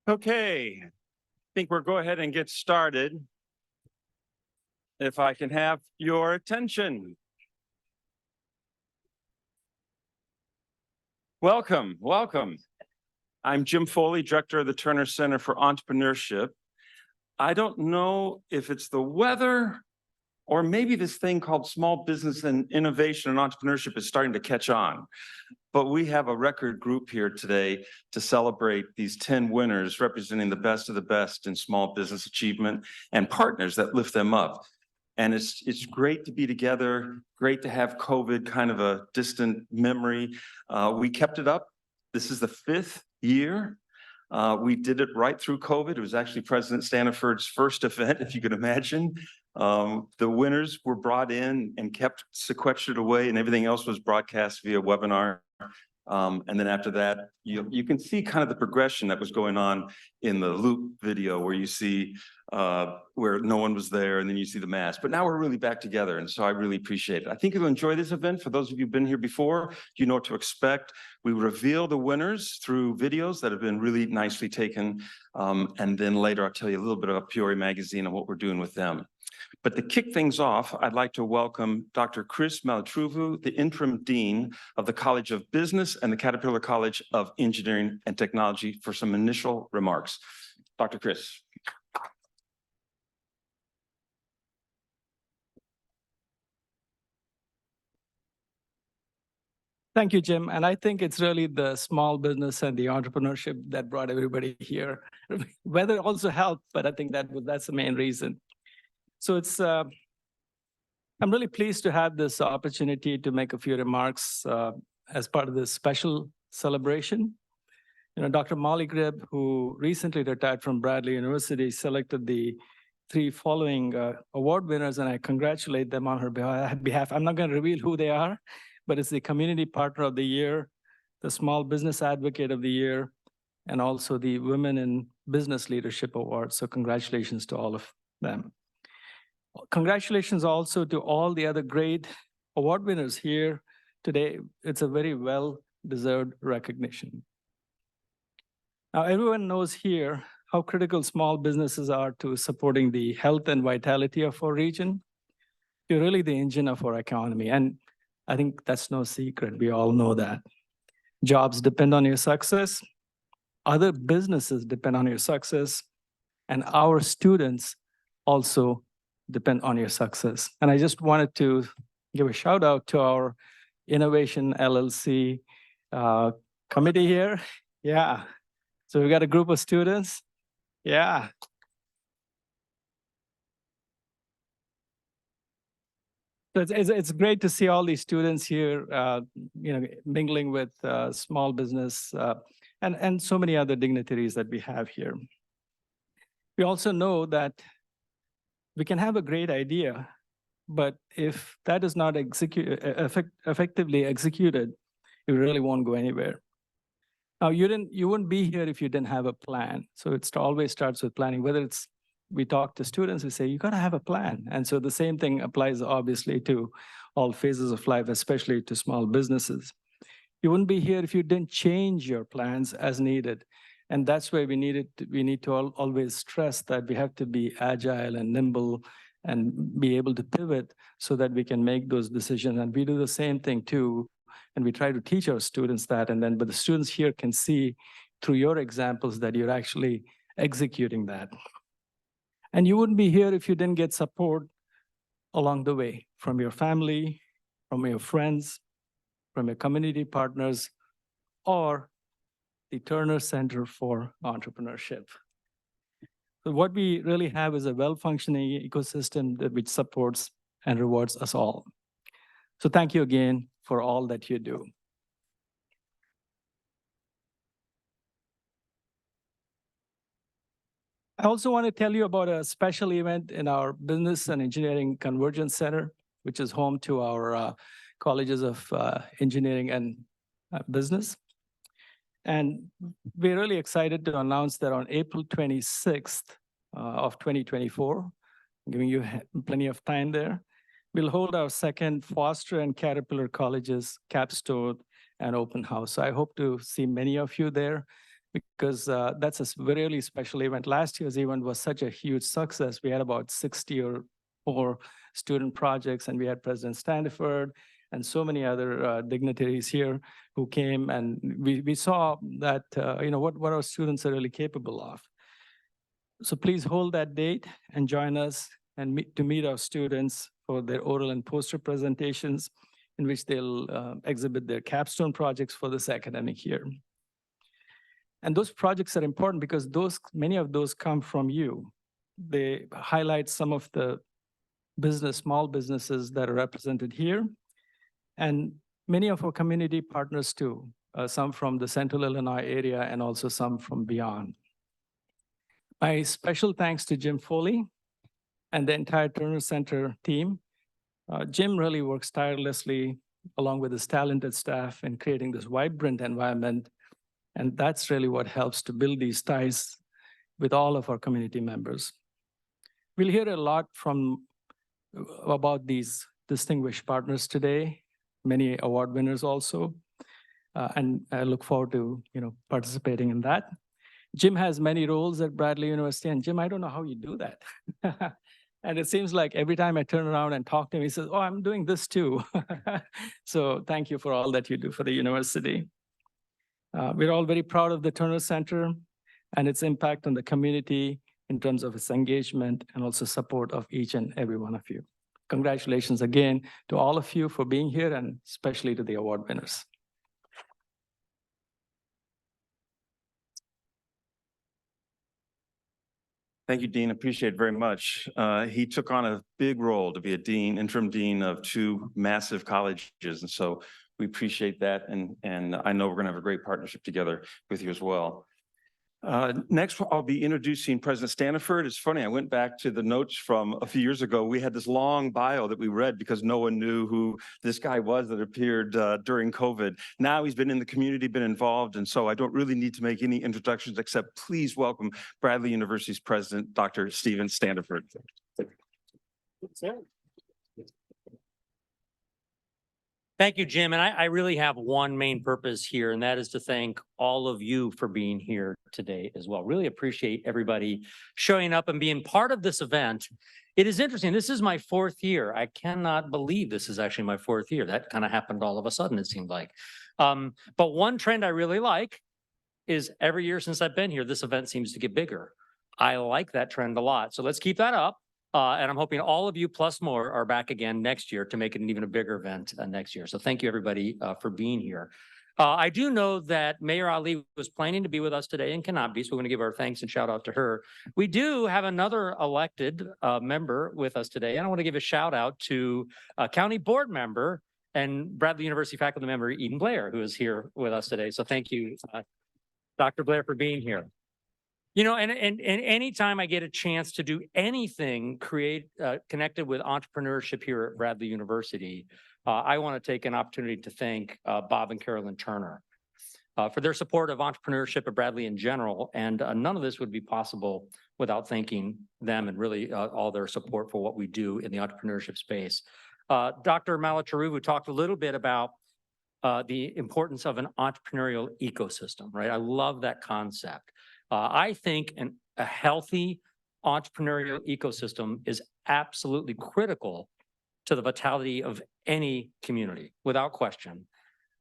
Okay, I think we'll go ahead and get started. If I can have your attention. Welcome, welcome. I'm Jim Foley, Director of the Turner Center for Entrepreneurship. I don't know if it's the weather or maybe this thing called small business and innovation and entrepreneurship is starting to catch on. But we have a record group here today to celebrate these 10 winners representing the best of the best in small business achievement and partners that lift them up. And it's great to be together, great to have COVID kind of a distant memory. We kept it up. This is the 5th year. We did it right through COVID. It was actually President Staniford's first event, if you could imagine. The winners were brought in and kept sequestered away, and everything else was broadcast via webinar. And then after that, you can see kind of the progression that was going on in the loop video where you see where no one was there and then you see the mask. But now we're really back together, and so I really appreciate it. I think you'll enjoy this event. For those of you who've been here before, you know what to expect. We reveal the winners through videos that have been really nicely taken. And then later I'll tell you a little bit about Peoria Magazine and what we're doing with them. But to kick things off, I'd like to welcome Dr. Chris Malatruvu, the Interim Dean of the College of Business and the Caterpillar College of Engineering and Technology for some initial remarks. Dr. Chris. Thank you, Jim. And I think it's really the small business and the entrepreneurship that brought everybody here. Weather also helped, but I think that's the main reason. So I'm really pleased to have this opportunity to make a few remarks as part of this special celebration. You know, Dr. Molly Gribb, who recently retired from Bradley University, selected the 3 following award winners, and I congratulate them on her behalf. I'm not going to reveal who they are, but it's the Community Partner of the Year, the Small Business Advocate of the Year, and also the Women in Business Leadership Award. So congratulations to all of them. Congratulations also to all the other great award winners here today. It's a very well-deserved recognition. Now, everyone knows here how critical small businesses are to supporting the health and vitality of our region. You're really the engine of our economy, and I think that's no secret. We all know that. Jobs depend on your success. Other businesses depend on your success. And our students also depend on your success. And I just wanted to give a shout out to our Innovation LLC committee here. Yeah. So we got a group of students. Yeah. So it's great to see all these students here, mingling with small business and so many other dignitaries that we have here. We also know that we can have a great idea, but if that is not effectively executed, it really won't go anywhere. Now, you wouldn't be here if you didn't have a plan. So it always starts with planning. Whether it's we talk to students, we say, you got to have a plan. And so the same thing applies, obviously, to all phases of life, especially to small businesses. You wouldn't be here if you didn't change your plans as needed. And that's why we need to always stress that we have to be agile and nimble and be able to pivot so that we can make those decisions. And we do the same thing too. And we try to teach our students that. But the students here can see through your examples that you're actually executing that. And you wouldn't be here if you didn't get support along the way from your family, from your friends, from your community partners, or the Turner Center for Entrepreneurship. So what we really have is a well-functioning ecosystem which supports and rewards us all. So thank you again for all that you do. I also want to tell you about a special event in our Business and Engineering Convergence Center, which is home to our colleges of engineering and business. And we're really excited to announce that on April 26th of 2024, giving you plenty of time there, we'll hold our second Foster and Caterpillar Colleges capstone and open house. So I hope to see many of you there. because that's a really special event. Last year's event was such a huge success. We had about 60 or more student projects, and we had President Standiford and so many other dignitaries here who came, and we saw that, what our students are really capable of. So please hold that date and join us and to meet our students for their oral and poster presentations, in which they'll exhibit their capstone projects for this academic year. And those projects are important because many of those come from you. They highlight some of the small businesses that are represented here, and many of our community partners too, some from the Central Illinois area and also some from beyond. My special thanks to Jim Foley and the entire Turner Center team. Jim really works tirelessly along with his talented staff in creating this vibrant environment. And that's really what helps to build these ties with all of our community members. We'll hear a lot about these distinguished partners today, many award winners also. And I look forward to participating in that. Jim has many roles at Bradley University, and Jim, I don't know how you do that. And it seems like every time I turn around and talk to him, he says, "Oh, I'm doing this too." So thank you for all that you do for the university. We're all very proud of the Turner Center and its impact on the community in terms of its engagement and also support of each and every one of you. Congratulations again to all of you for being here, and especially to the award winners. Thank you, Dean. Appreciate it very much. He took on a big role to be a dean, interim dean of 2 massive colleges. And so we appreciate that. And I know we're going to have a great partnership together with you as well. Next, I'll be introducing President Standiford. It's funny, I went back to the notes from a few years ago. We had this long bio that we read because no one knew who this guy was that appeared during COVID. Now he's been in the community, been involved, and so I don't really need to make any introductions except please welcome Bradley University's president, Dr. Steven Standiford. Thank you, Jim. And I really have one main purpose here, and that is to thank all of you for being here today as well. Really appreciate everybody showing up and being part of this event. It is interesting. This is my 4th year. I cannot believe this is actually my 4th year. That kind of happened all of a sudden, it seemed like. But one trend I really like is every year since I've been here, this event seems to get bigger. I like that trend a lot. So let's keep that up. And I'm hoping all of you plus more are back again next year to make it an even a bigger event next year. So thank you, everybody, for being here. I do know that Mayor Ali was planning to be with us today and cannot be, so we're going to give our thanks and shout out to her. We do have another elected member with us today, and I want to give a shout out to County Board member and Bradley University faculty member Eden Blair, who is here with us today. So thank you, Dr. Blair, for being here. And anytime I get a chance to do anything connected with entrepreneurship here at Bradley University, I want to take an opportunity to thank Bob and Carolyn Turner for their support of entrepreneurship at Bradley in general. And none of this would be possible without thanking them and really all their support for what we do in the entrepreneurship space. Dr. Malataruvu talked a little bit about the importance of an entrepreneurial ecosystem, right? I love that concept. I think a healthy entrepreneurial ecosystem is absolutely critical to the vitality of any community, without question.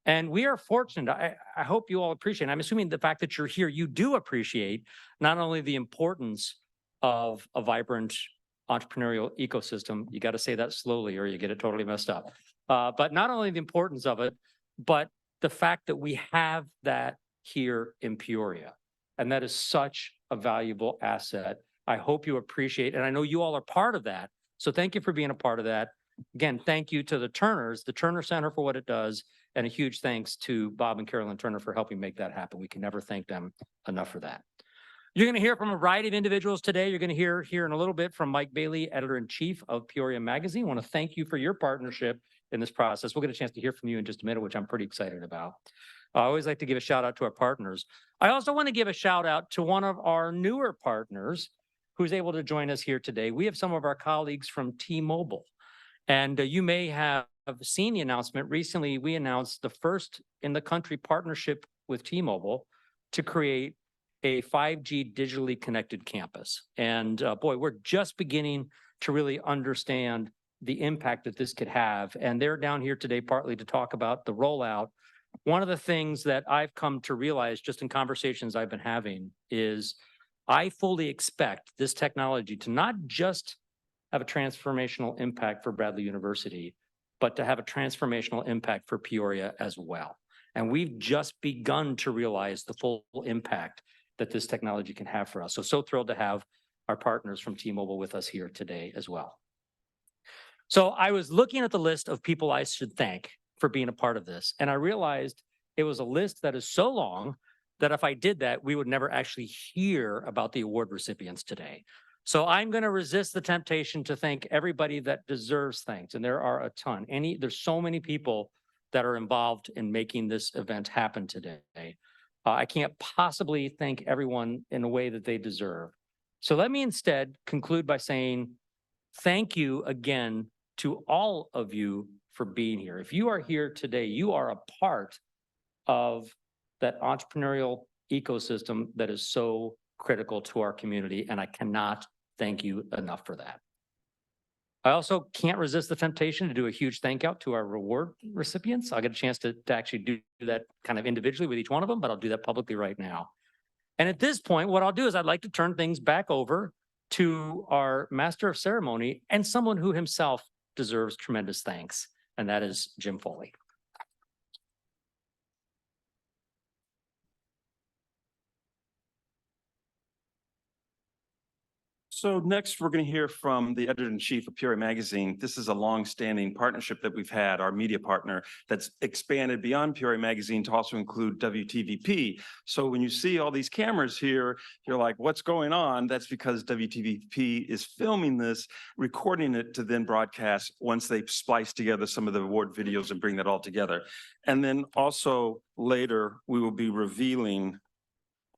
And we are fortunate. I hope you all appreciate, I'm assuming the fact that you're here, you do appreciate not only the importance of a vibrant entrepreneurial ecosystem, you got to say that slowly or you get it totally messed up. But not only the importance of it, but the fact that we have that here in Peoria. And that is such a valuable asset. I hope you appreciate, and I know you all are part of that. So thank you for being a part of that. Again, thank you to the Turners, the Turner Center for what it does, and a huge thanks to Bob and Carolyn Turner for helping make that happen. We can never thank them enough for that. You're going to hear from a variety of individuals today. You're going to hear here in a little bit from Mike Bailey, editor-in-chief of Peoria Magazine. I want to thank you for your partnership in this process. We'll get a chance to hear from you in just a minute, which I'm pretty excited about. I always like to give a shout out to our partners. I also want to give a shout out to one of our newer partners who's able to join us here today. We have some of our colleagues from T-Mobile, and you may have seen the announcement. Recently, we announced the first in the country partnership with T-Mobile to create a 5G digitally connected campus. And boy, we're just beginning to really understand the impact that this could have. And they're down here today partly to talk about the rollout. One of the things that I've come to realize just in conversations I've been having is I fully expect this technology to not just have a transformational impact for Bradley University, but to have a transformational impact for Peoria as well. And we've just begun to realize the full impact that this technology can have for us. So thrilled to have our partners from T-Mobile with us here today as well. So I was looking at the list of people I should thank for being a part of this, and I realized it was a list that is so long that if I did that, we would never actually hear about the award recipients today. So I'm going to resist the temptation to thank everybody that deserves thanks, and there are a ton. There's so many people that are involved in making this event happen today. I can't possibly thank everyone in a way that they deserve. So let me instead conclude by saying thank you again to all of you for being here. If you are here today, you are a part of that entrepreneurial ecosystem that is so critical to our community, and I cannot thank you enough for that. I also can't resist the temptation to do a huge thank out to our reward recipients. I'll get a chance to actually do that kind of individually with each one of them, but I'll do that publicly right now. And at this point, what I'll do is I'd like to turn things back over to our master of ceremony and someone who himself deserves tremendous thanks, and that is Jim Foley. So next, we're going to hear from the editor-in-chief of Peoria Magazine. This is a long-standing partnership that we've had, our media partner, that's expanded beyond Peoria Magazine to also include WTVP. So when you see all these cameras here, you're like, what's going on? That's because WTVP is filming this, recording it to then broadcast once they splice together some of the award videos and bring that all together. And then also later, we will be revealing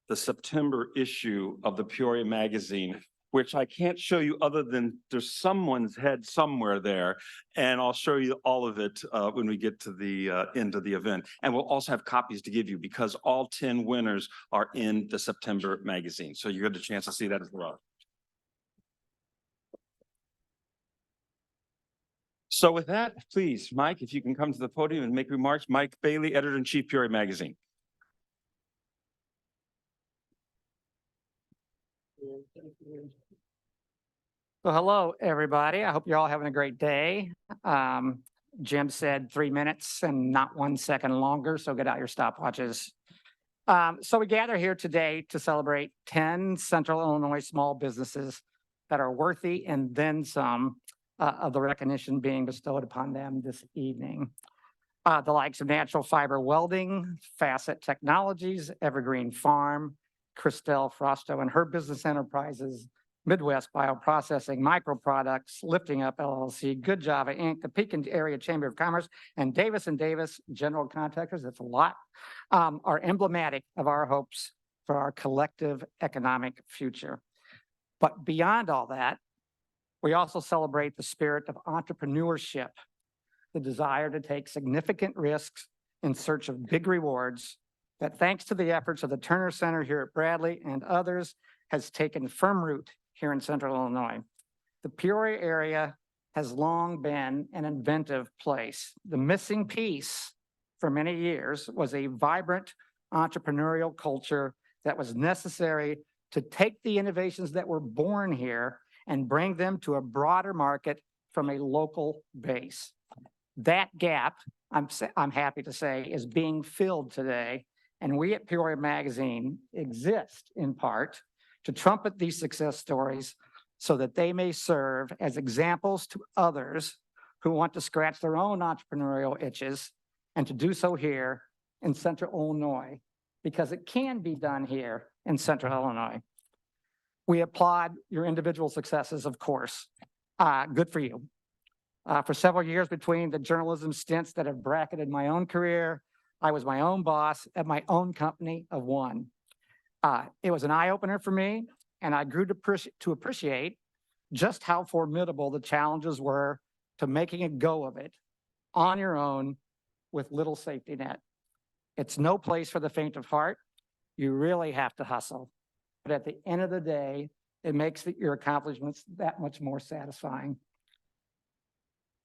the September issue of the Peoria Magazine, which I can't show you other than there's someone's head somewhere there. And I'll show you all of it when we get to the end of the event. And we'll also have copies to give you because all 10 winners are in the September magazine. So you get a chance to see that as well. So with that, please, Mike, if you can come to the podium and make remarks. Mike Bailey, editor-in-chief, Peoria Magazine. Well, hello, everybody. I hope you're all having a great day. Jim said 3 minutes and not 1 second longer, so get out your stopwatches. So we gather here today to celebrate 10 Central Illinois small businesses that are worthy and then some of the recognition being bestowed upon them this evening. The likes of Natural Fiber Welding, Facet Technologies, Evergreen Farm, Christelle Frosto and her business enterprises, Midwest Bioprocessing, Microproducts, Lifting Up LLC, Good Java Inc., the Pekin Area Chamber of Commerce, and Davis & Davis General Contractors, that's a lot, are emblematic of our hopes for our collective economic future. But beyond all that, we also celebrate the spirit of entrepreneurship, the desire to take significant risks in search of big rewards that, thanks to the efforts of the Turner Center here at Bradley and others, has taken firm root here in Central Illinois. The Peoria area has long been an inventive place. The missing piece for many years was a vibrant entrepreneurial culture that was necessary to take the innovations that were born here and bring them to a broader market from a local base. That gap, I'm happy to say, is being filled today. And we at Peoria Magazine exist in part to trumpet these success stories so that they may serve as examples to others who want to scratch their own entrepreneurial itches and to do so here in Central Illinois, because it can be done here in Central Illinois. We applaud your individual successes, of course. Good for you. For several years between the journalism stints that have bracketed my own career, I was my own boss at my own company of one. It was an eye-opener for me, and I grew to appreciate just how formidable the challenges were to making a go of it on your own with little safety net. It's no place for the faint of heart, You really have to hustle. But at the end of the day, it makes your accomplishments that much more satisfying.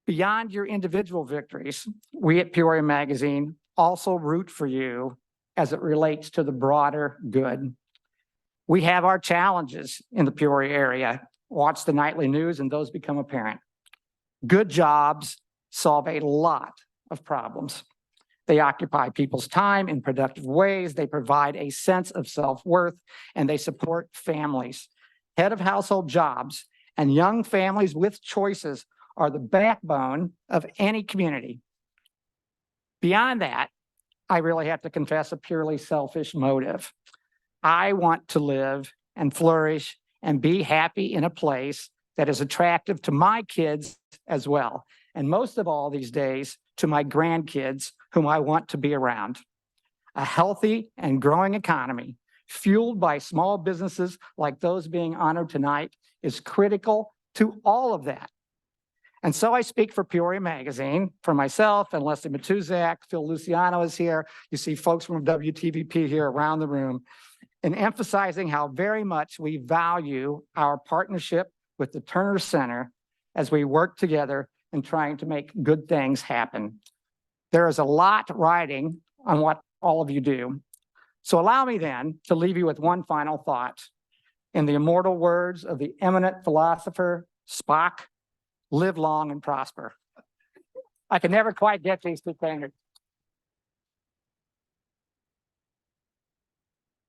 Beyond your individual victories, we at Peoria Magazine also root for you as it relates to the broader good. We have our challenges in the Peoria area. Watch the nightly news and those become apparent. Good jobs solve a lot of problems. They occupy people's time in productive ways. They provide a sense of self-worth, and they support families. Head of household jobs and young families with choices are the backbone of any community. Beyond that, I really have to confess a purely selfish motive. I want to live and flourish and be happy in a place that is attractive to my kids as well. And most of all these days, to my grandkids, whom I want to be around. A healthy and growing economy fueled by small businesses like those being honored tonight is critical to all of that. And so I speak for Peoria Magazine, for myself and Leslie Matuzak. Phil Luciano is here. You see folks from WTVP here around the room, in emphasizing how very much we value our partnership with the Turner Center as we work together in trying to make good things happen. There is a lot riding on what all of you do. So allow me then to leave you with one final thought. In the immortal words of the eminent philosopher Spock, live long and prosper. I can never quite get these two things.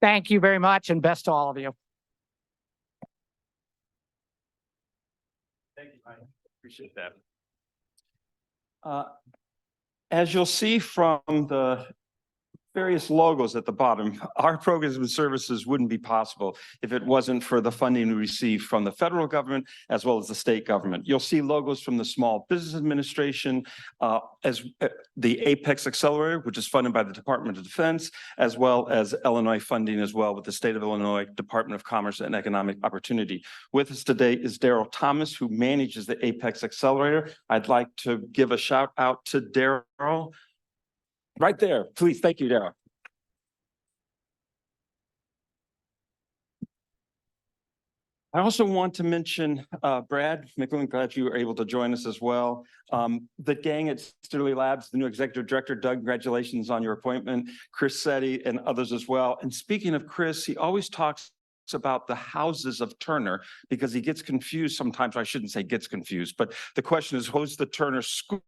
Thank you very much and best to all of you. Thank you, Mike. Appreciate that. As you'll see from the various logos at the bottom, our programs and services wouldn't be possible if it wasn't for the funding we receive from the federal government as well as the state government. You'll see logos from the Small Business Administration, as the Apex Accelerator, which is funded by the Department of Defense, as well as Illinois funding as well with the State of Illinois Department of Commerce and Economic Opportunity. With us today is Daryl Thomas, who manages the Apex Accelerator. I'd like to give a shout out to Daryl. Right there, please. Thank you, Daryl. I also want to mention Brad McLuhan. Glad you were able to join us as well. The gang at Sterling Labs, the new executive director. Doug, congratulations on your appointment. Chris Setti and others as well. And speaking of Chris, he always talks about the houses of Turner because he gets confused sometimes. I shouldn't say gets confused, but the question is, who's the Turner School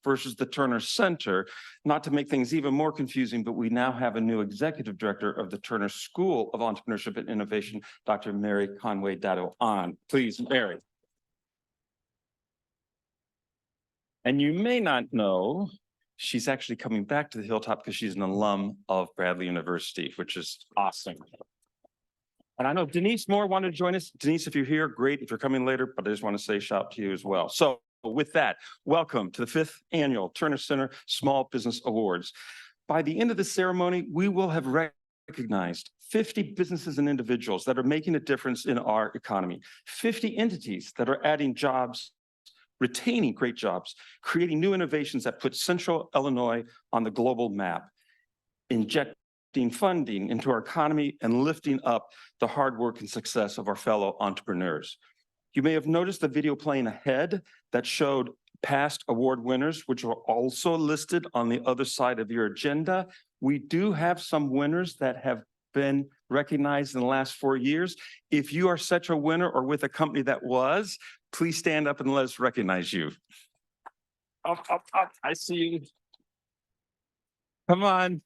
versus the Turner Center? Not to make things even more confusing, but we now have a new executive director of the Turner School of Entrepreneurship and Innovation, Dr. Mary Conway Dado on. Please, Mary. And you may not know, she's actually coming back to the Hilltop because she's an alum of Bradley University, which is awesome. And I know Denise Moore wanted to join us. Denise, if you're here, great. If you're coming later, but I just want to say shout to you as well. So with that, welcome to the 5th Annual Turner Center Small Business Awards. By the end of the ceremony, we will have recognized 50 businesses and individuals that are making a difference in our economy, 50 entities that are adding jobs, retaining great jobs, creating new innovations that put Central Illinois on the global map, injecting funding into our economy and lifting up the hard work and success of our fellow entrepreneurs. You may have noticed the video playing ahead that showed past award winners, which are also listed on the other side of your agenda. We do have some winners that have been recognized in the last 4 years. If you are such a winner or with a company that was, please stand up and let us recognize you. Up. I see you. Come on.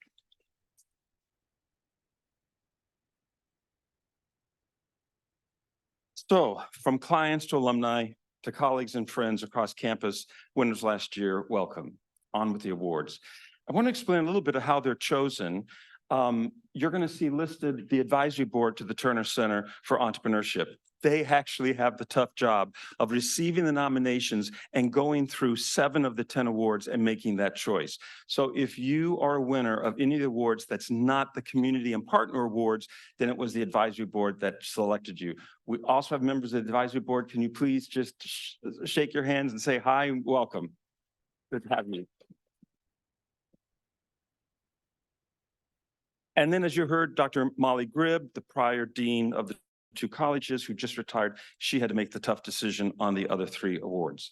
So from clients to alumni to colleagues and friends across campus, winners last year, welcome. On with the awards. I want to explain a little bit of how they're chosen. You're going to see listed the advisory board to the Turner Center for Entrepreneurship. They actually have the tough job of receiving the nominations and going through 7 of the 10 awards and making that choice. So if you are a winner of any of the awards that's not the community and partner awards, then it was the advisory board that selected you. We also have members of the advisory board. Can you please just shake your hands and say hi and welcome? Good to have you. And then, as you heard, Dr. Molly Gribb, the prior dean of the two colleges who just retired, she had to make the tough decision on the other 3 awards.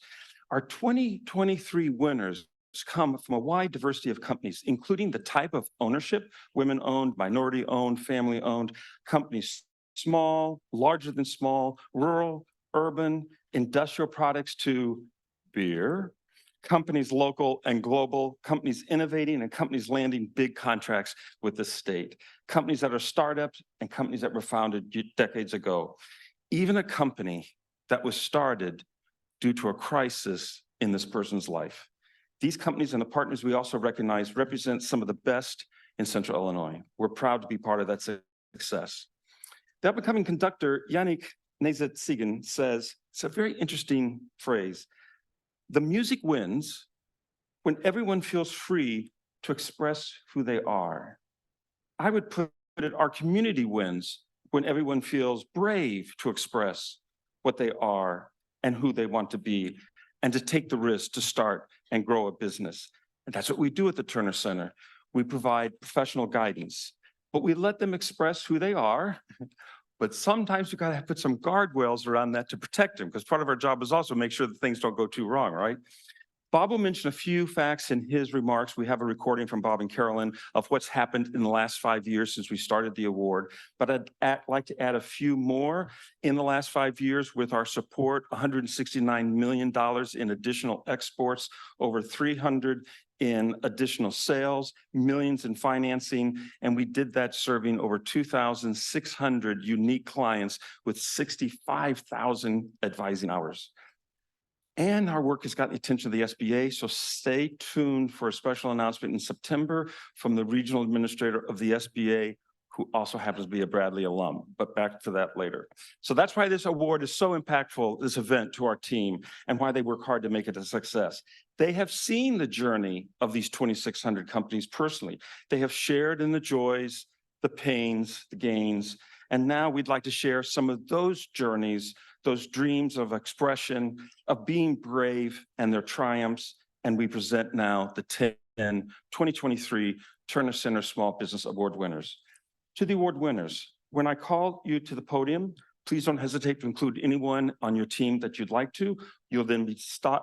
Our 2023 winners come from a wide diversity of companies, including the type of ownership, women-owned, minority-owned, family-owned companies, small, larger than small, rural, urban, industrial products to beer, companies local and global, companies innovating and companies landing big contracts with the state, companies that are startups and companies that were founded decades ago, even a company that was started due to a crisis in this person's life. These companies and the partners we also recognize represent some of the best in Central Illinois. We're proud to be part of that success. The up-and-coming conductor, Yannick Nezet-Siegen, says, it's a very interesting phrase, the music wins when everyone feels free to express who they are. I would put it, our community wins when everyone feels brave to express what they are and who they want to be, and to take the risk to start and grow a business. And that's what we do at the Turner Center. We provide professional guidance, but we let them express who they are. But sometimes we gotta put some guardrails around that to protect them, because part of our job is also make sure that things don't go too wrong, right? Bob will mention a few facts in his remarks. We have a recording from Bob and Carolyn of what's happened in the last 5 years since we started the award. But I'd like to add a few more in the last 5 years with our support, $169 million in additional exports, over 300 in additional sales, millions in financing, and we did that serving over 2,600 unique clients with 65,000 advising hours. And our work has gotten the attention of the SBA, so stay tuned for a special announcement in September from the regional administrator of the SBA, who also happens to be a Bradley alum, but back to that later. So that's why this award is so impactful, this event, to our team, and why they work hard to make it a success. They have seen the journey of these 2,600 companies personally. They have shared in the joys, the pains, the gains, and now we'd like to share some of those journeys, those dreams of expression, of being brave, and their triumphs. And we present now the 2023 Turner Center Small Business Award winners. To the award winners, when I call you to the podium, please don't hesitate to include anyone on your team that you'd like to. You'll then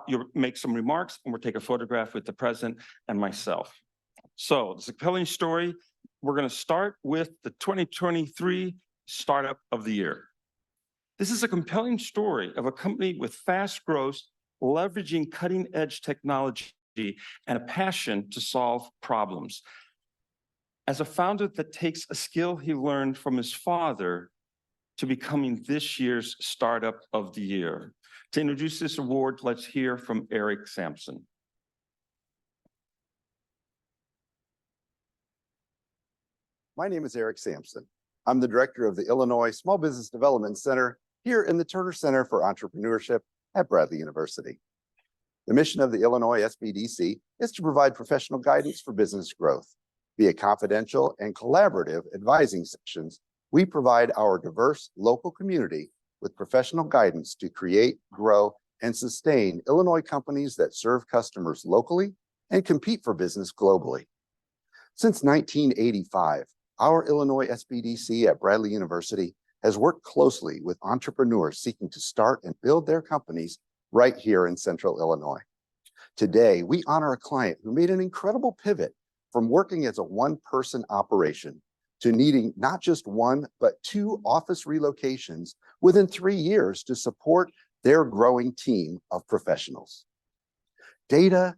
you'll make some remarks, and we'll take a photograph with the president and myself. So it's a compelling story. We're going to start with the 2023 Startup of the Year. This is a compelling story of a company with fast growth, leveraging cutting-edge technology and a passion to solve problems. As a founder that takes a skill he learned from his father to becoming this year's Startup of the Year. To introduce this award, let's hear from Eric Sampson. My name is Eric Sampson. I'm the director of the Illinois Small Business Development Center here in the Turner Center for Entrepreneurship at Bradley University. The mission of the Illinois SBDC is to provide professional guidance for business growth. Via confidential and collaborative advising sessions, we provide our diverse local community with professional guidance to create, grow, and sustain Illinois companies that serve customers locally and compete for business globally. Since 1985, our Illinois SBDC at Bradley University has worked closely with entrepreneurs seeking to start and build their companies right here in Central Illinois. Today, we honor a client who made an incredible pivot from working as a one-person operation to needing not just one, but 2 office relocations within 3 years to support their growing team of professionals. Data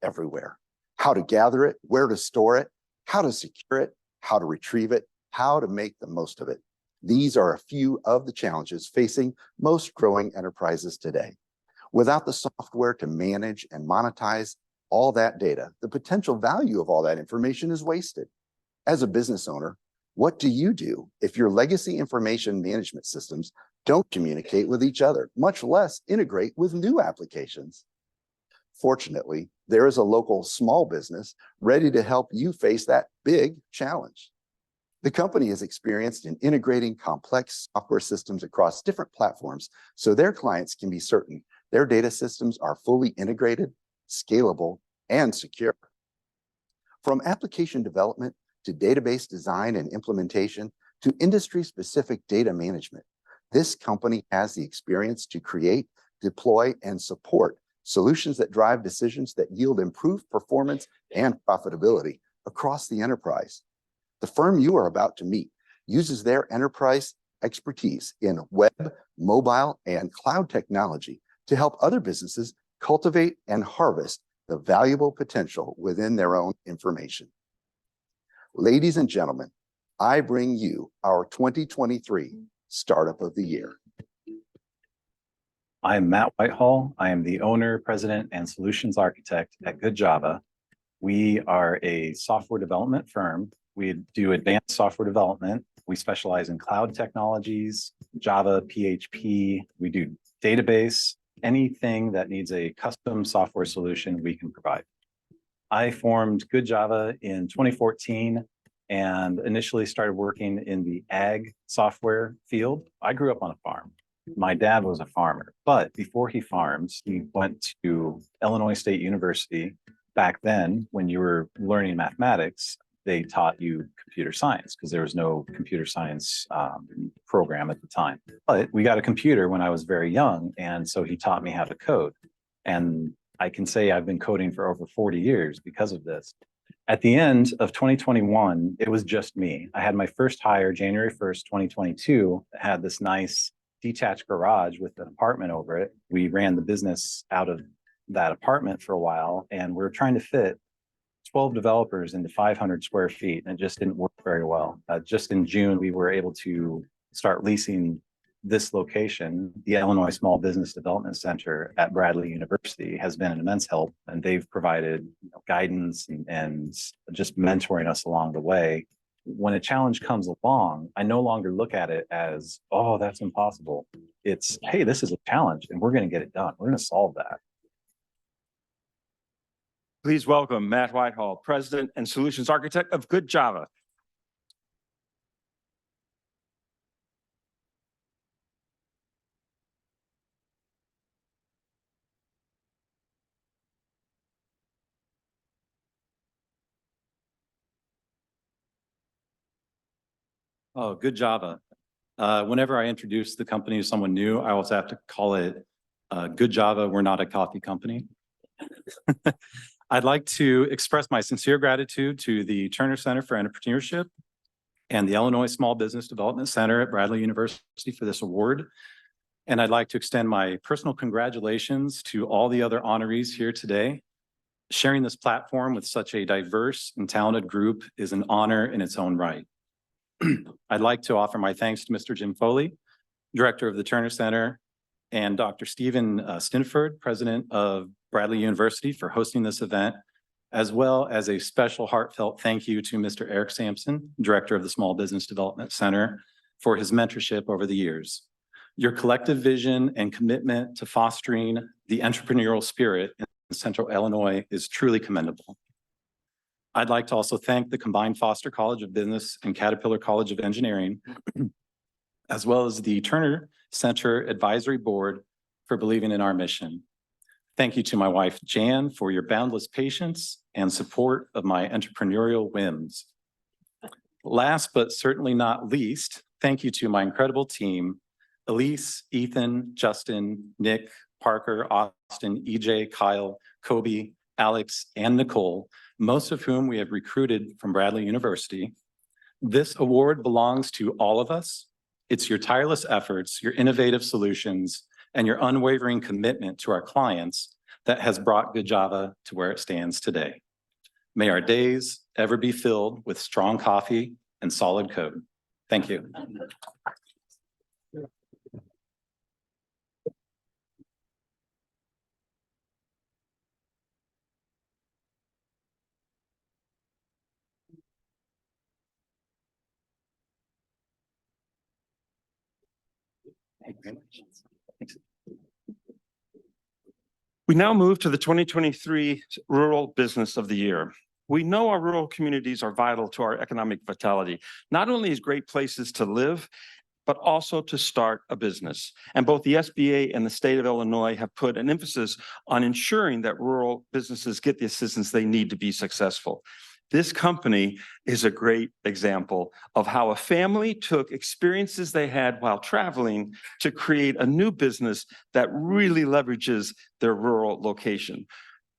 everywhere. How to gather it, where to store it, how to secure it, how to retrieve it, how to make the most of it. These are a few of the challenges facing most growing enterprises today. Without the software to manage and monetize all that data, the potential value of all that information is wasted. As a business owner, what do you do if your legacy information management systems don't communicate with each other, much less integrate with new applications? Fortunately, there is a local small business ready to help you face that big challenge. The company is experienced in integrating complex software systems across different platforms so their clients can be certain their data systems are fully integrated, scalable, and secure. From application development to database design and implementation to industry-specific data management. This company has the experience to create, deploy, and support solutions that drive decisions that yield improved performance and profitability across the enterprise. The firm you are about to meet uses their enterprise expertise in web, mobile, and cloud technology to help other businesses cultivate and harvest the valuable potential within their own information. Ladies and gentlemen, I bring you our 2023 Startup of the Year. I'm Matt Whitehall. I am the owner, president, and solutions architect at Good Java. We are a software development firm. We do advanced software development. We specialize in cloud technologies, Java, PHP. We do database, anything that needs a custom software solution we can provide. I formed Good Java in 2014 and initially started working in the ag software field. I grew up on a farm. My dad was a farmer, but before he farmed, he went to Illinois State University. Back then, when you were learning mathematics, they taught you computer science because there was no computer science program at the time. But we got a computer when I was very young, and so he taught me how to code. And I can say I've been coding for over 40 years because of this. At the end of 2021, it was just me. I had my first hire January 1st, 2022, had this nice detached garage with an apartment over it. We ran the business out of that apartment for a while, and we were trying to fit 12 developers into 500 square feet, and it just didn't work very well. Just in June, we were able to start leasing this location. The Illinois Small Business Development Center at Bradley University has been an immense help, and they've provided guidance and just mentoring us along the way. When a challenge comes along, I no longer look at it as, oh, that's impossible. It's, hey, this is a challenge and we're going to get it done. We're going to solve that. Please welcome Matt Whitehall, President and Solutions Architect of Good Java. Oh, Good Java. Whenever I introduce the company to someone new, I always have to call it Good Java. We're not a coffee company. I'd like to express my sincere gratitude to the Turner Center for Entrepreneurship and the Illinois Small Business Development Center at Bradley University for this award. And I'd like to extend my personal congratulations to all the other honorees here today. Sharing this platform with such a diverse and talented group is an honor in its own right. I'd like to offer my thanks to Mr. Jim Foley, Director of the Turner Center, and Dr. Stephen Stinford, President of Bradley University, for hosting this event, as well as a special heartfelt thank you to Mr. Eric Sampson, Director of the Small Business Development Center, for his mentorship over the years. Your collective vision and commitment to fostering the entrepreneurial spirit in Central Illinois is truly commendable. I'd like to also thank the combined Foster College of Business and Caterpillar College of Engineering, as well as the Turner Center Advisory Board, for believing in our mission. Thank you to my wife, Jan, for your boundless patience and support of my entrepreneurial whims. Last but certainly not least, thank you to my incredible team, Elise, Ethan, Justin, Nick, Parker, Austin, EJ, Kyle, Kobe, Alex, and Nicole, most of whom we have recruited from Bradley University. This award belongs to all of us. It's your tireless efforts, your innovative solutions, and your unwavering commitment to our clients that has brought Good Java to where it stands today. May our days ever be filled with strong coffee and solid code. Thank you. We now move to the 2023 Rural Business of the Year. We know our rural communities are vital to our economic vitality, not only as great places to live, but also to start a business. And both the SBA and the state of Illinois have put an emphasis on ensuring that rural businesses get the assistance they need to be successful. This company is a great example of how a family took experiences they had while traveling to create a new business that really leverages their rural location.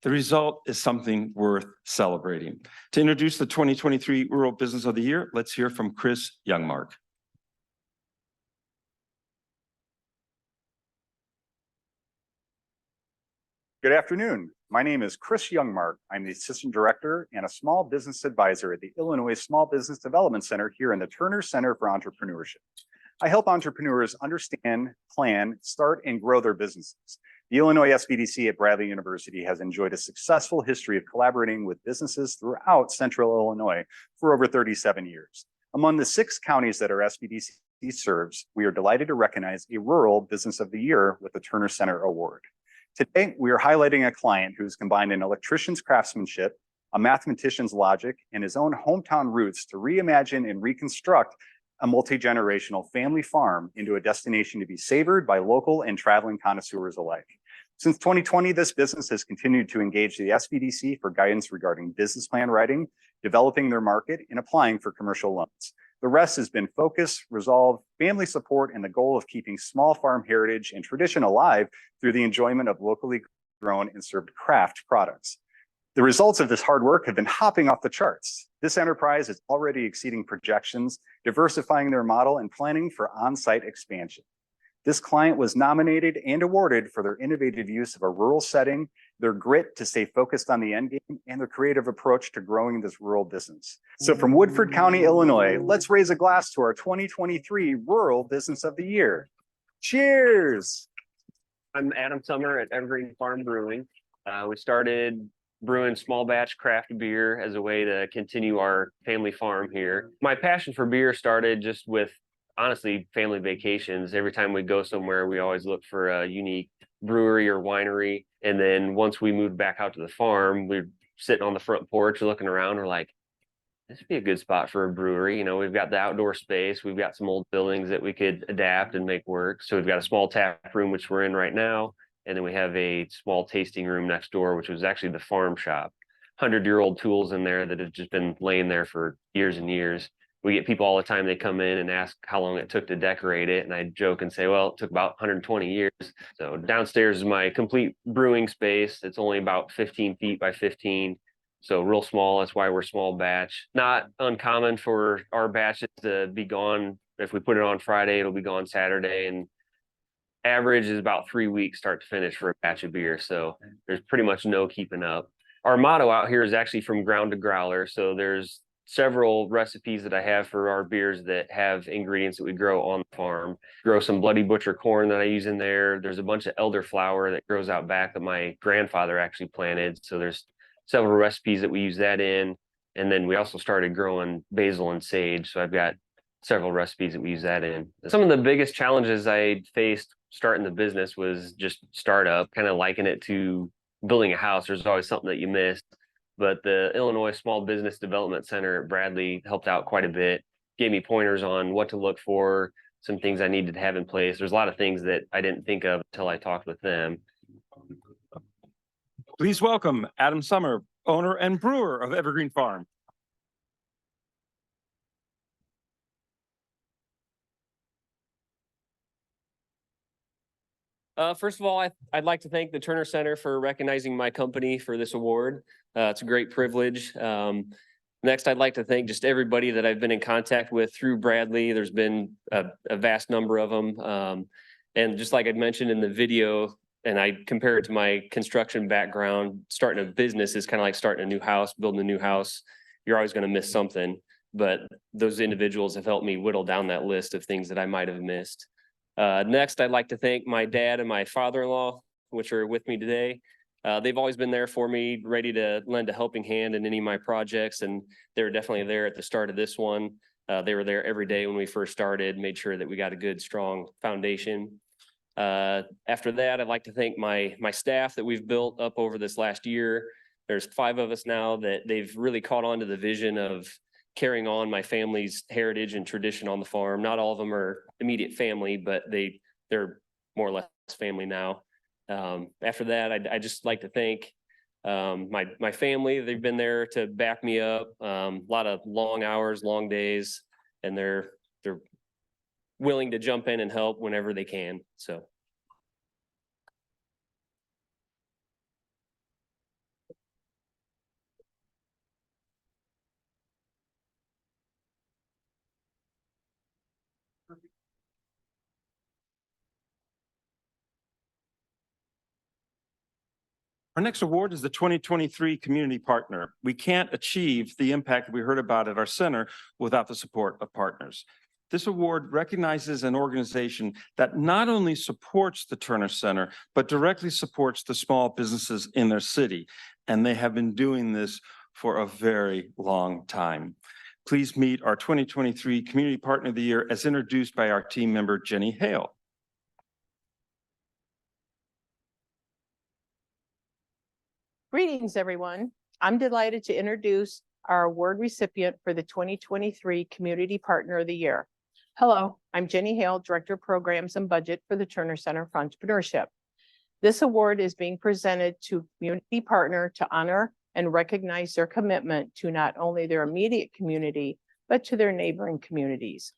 The result is something worth celebrating. To introduce the 2023 Rural Business of the Year, let's hear from Chris Youngmark. Good afternoon. My name is Chris Youngmark. I'm the Assistant Director and a Small Business Advisor at the Illinois Small Business Development Center here in the Turner Center for Entrepreneurship. I help entrepreneurs understand, plan, start, and grow their businesses. The Illinois SBDC at Bradley University has enjoyed a successful history of collaborating with businesses throughout Central Illinois for over 37 years. Among the 6 counties that our SBDC serves, we are delighted to recognize a Rural Business of the Year with the Turner Center Award. Today, we are highlighting a client who's combined an electrician's craftsmanship, a mathematician's logic, and his own hometown roots to reimagine and reconstruct a multi-generational family farm into a destination to be savored by local and traveling connoisseurs alike. Since 2020, this business has continued to engage the SBDC for guidance regarding business plan writing, developing their market, and applying for commercial loans. The rest has been focus, resolve, family support, and the goal of keeping small farm heritage and tradition alive through the enjoyment of locally grown and served craft products. The results of this hard work have been hopping off the charts. This enterprise is already exceeding projections, diversifying their model, and planning for on-site expansion. This client was nominated and awarded for their innovative use of a rural setting, their grit to stay focused on the end game, and their creative approach to growing this rural business. So from Woodford County, Illinois, let's raise a glass to our 2023 Rural Business of the Year. Cheers! I'm Adam Summer at Evergreen Farm Brewing. We started brewing small batch craft beer as a way to continue our family farm here. My passion for beer started just with, honestly, family vacations. Every time we go somewhere, we always look for a unique brewery or winery. And then once we moved back out to the farm, we're sitting on the front porch looking around. We're like, this would be a good spot for a brewery. You know, we've got the outdoor space. We've got some old buildings that we could adapt and make work. So we've got a small tap room, which we're in right now. And then we have a small tasting room next door, which was actually the farm shop. 100-year-old tools in there that have just been laying there for years and years. We get people all the time, they come in and ask how long it took to decorate it. And I joke and say, well, it took about 120 years. So downstairs is my complete brewing space. It's only about 15 feet by 15. So real small. That's why we're small batch. Not uncommon for our batches to be gone. If we put it on Friday, it'll be gone Saturday. And average is about 3 weeks start to finish for a batch of beer. So there's pretty much no keeping up. Our motto out here is actually from ground to growler. So there's several recipes that I have for our beers that have ingredients that we grow on the farm. Grow some Bloody Butcher corn that I use in there. There's a bunch of elderflower that grows out back that my grandfather actually planted. So there's several recipes that we use that in. And then we also started growing basil and sage. So I've got several recipes that we use that in. Some of the biggest challenges I faced starting the business was just startup, kind of liken it to building a house. There's always something that you miss. But the Illinois Small Business Development Center at Bradley helped out quite a bit, gave me pointers on what to look for, some things I needed to have in place. There's a lot of things that I didn't think of until I talked with them. Please welcome Adam Summer, owner and brewer of Evergreen Farm. First of all, I'd like to thank the Turner Center for recognizing my company for this award. It's a great privilege. Next, I'd like to thank just everybody that I've been in contact with through Bradley. There's been a vast number of them. And just like I'd mentioned in the video, and I compare it to my construction background, starting a business is kind of like starting a new house, building a new house. You're always going to miss something. But those individuals have helped me whittle down that list of things that I might have missed. Next, I'd like to thank my dad and my father-in-law, which are with me today. They've always been there for me, ready to lend a helping hand in any of my projects. And they were definitely there at the start of this one. They were there every day when we first started, made sure that we got a good, strong foundation. After that, I'd like to thank my staff that we've built up over this last year. There's 5 of us now that they've really caught on to the vision of carrying on my family's heritage and tradition on the farm. Not all of them are immediate family, but they're more or less family now. After that, I'd just like to thank My family, they've been there to back me up. A lot of long hours, long days, and they're willing to jump in and help whenever they can. So. Our next award is the 2023 Community Partner. We can't achieve the impact that we heard about at our center without the support of partners. This award recognizes an organization that not only supports the Turner Center, but directly supports the small businesses in their city. And they have been doing this for a very long time. Please meet our 2023 Community Partner of the Year as introduced by our team member, Jenny Hale. Greetings, everyone. I'm delighted to introduce our award recipient for the 2023 Community Partner of the Year. Hello, I'm Jenny Hale, Director of Programs and Budget for the Turner Center for Entrepreneurship. This award is being presented to Community Partner to honor and recognize their commitment to not only their immediate community, but to their neighboring communities.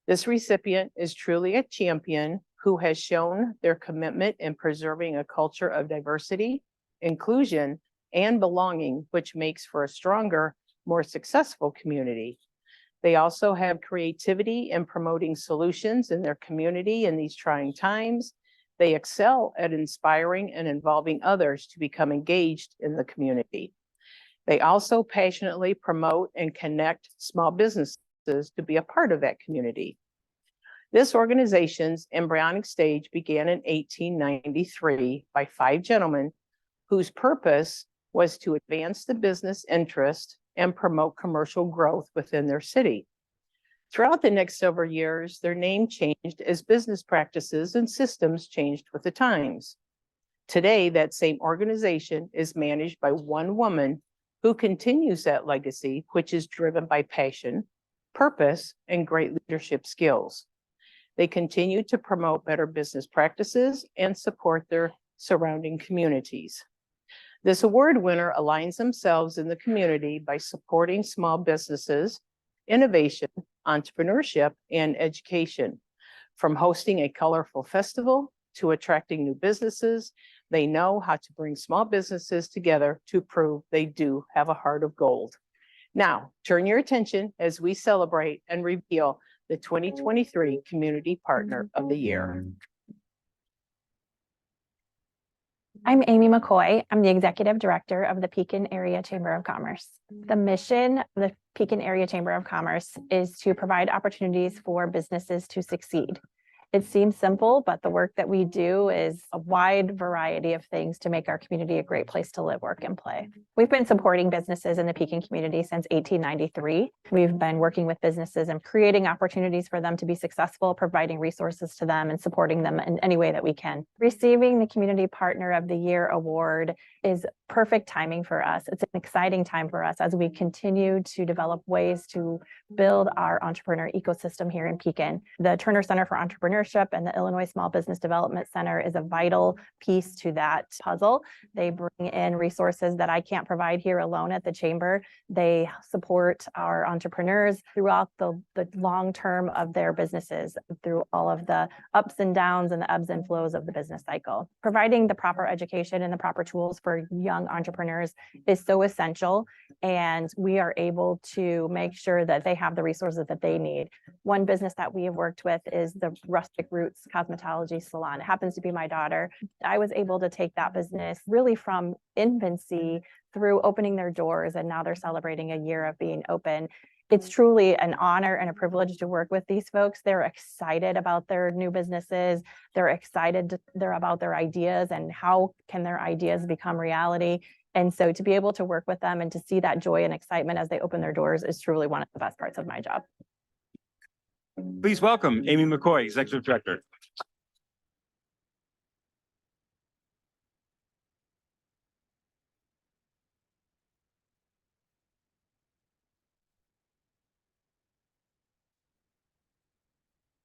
This recipient is truly a champion who has shown their commitment in preserving a culture of diversity, inclusion, and belonging, which makes for a stronger, more successful community. They also have creativity in promoting solutions in their community in these trying times. They excel at inspiring and involving others to become engaged in the community. They also passionately promote and connect small businesses to be a part of that community. This organization's embryonic stage began in 1893 by 5 gentlemen whose purpose was to advance the business interest and promote commercial growth within their city. Throughout the next several years, their name changed as business practices and systems changed with the times. Today, that same organization is managed by one woman who continues that legacy, which is driven by passion, purpose, and great leadership skills. They continue to promote better business practices and support their surrounding communities. This award winner aligns themselves in the community by supporting small businesses, innovation, entrepreneurship, and education. From hosting a colorful festival to attracting new businesses, they know how to bring small businesses together to prove they do have a heart of gold. Now, turn your attention as we celebrate and reveal the 2023 Community Partner of the Year. I'm Amy McCoy. I'm the Executive Director of the Pekin Area Chamber of Commerce. The mission of the Pekin Area Chamber of Commerce is to provide opportunities for businesses to succeed. It seems simple, but the work that we do is a wide variety of things to make our community a great place to live, work, and play. We've been supporting businesses in the Pekin community since 1893. We've been working with businesses and creating opportunities for them to be successful, providing resources to them and supporting them in any way that we can. Receiving the Community Partner of the Year award is perfect timing for us. It's an exciting time for us as we continue to develop ways to build our entrepreneur ecosystem here in Pekin. The Turner Center for Entrepreneurship and the Illinois Small Business Development Center is a vital piece to that puzzle. They bring in resources that I can't provide here alone at the chamber. They support our entrepreneurs throughout the long term of their businesses, through all of the ups and downs and the ebbs and flows of the business cycle. Providing the proper education and the proper tools for young entrepreneurs is so essential, and we are able to make sure that they have the resources that they need. One business that we have worked with is the Rustic Roots Cosmetology Salon. It happens to be my daughter. I was able to take that business really from infancy through opening their doors, and now they're celebrating a year of being open. It's truly an honor and a privilege to work with these folks. They're excited about their new businesses. They're excited about their ideas and how can their ideas become reality. And so to be able to work with them and to see that joy and excitement as they open their doors is truly one of the best parts of my job. Please welcome Amy McCoy, Executive Director.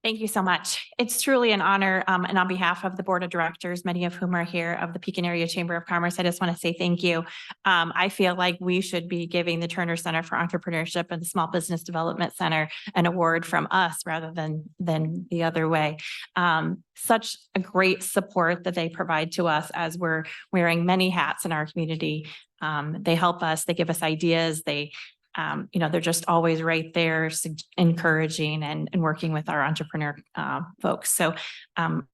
Thank you so much. It's truly an honor, and on behalf of the Board of Directors, many of whom are here of the Pekin Area Chamber of Commerce, I just want to say thank you. I feel like we should be giving the Turner Center for Entrepreneurship and the Small Business Development Center an award from us rather than the other way. Such a great support that they provide to us as we're wearing many hats in our community. They help us, they give us ideas, they're just always right there, encouraging and working with our entrepreneur folks. So I'm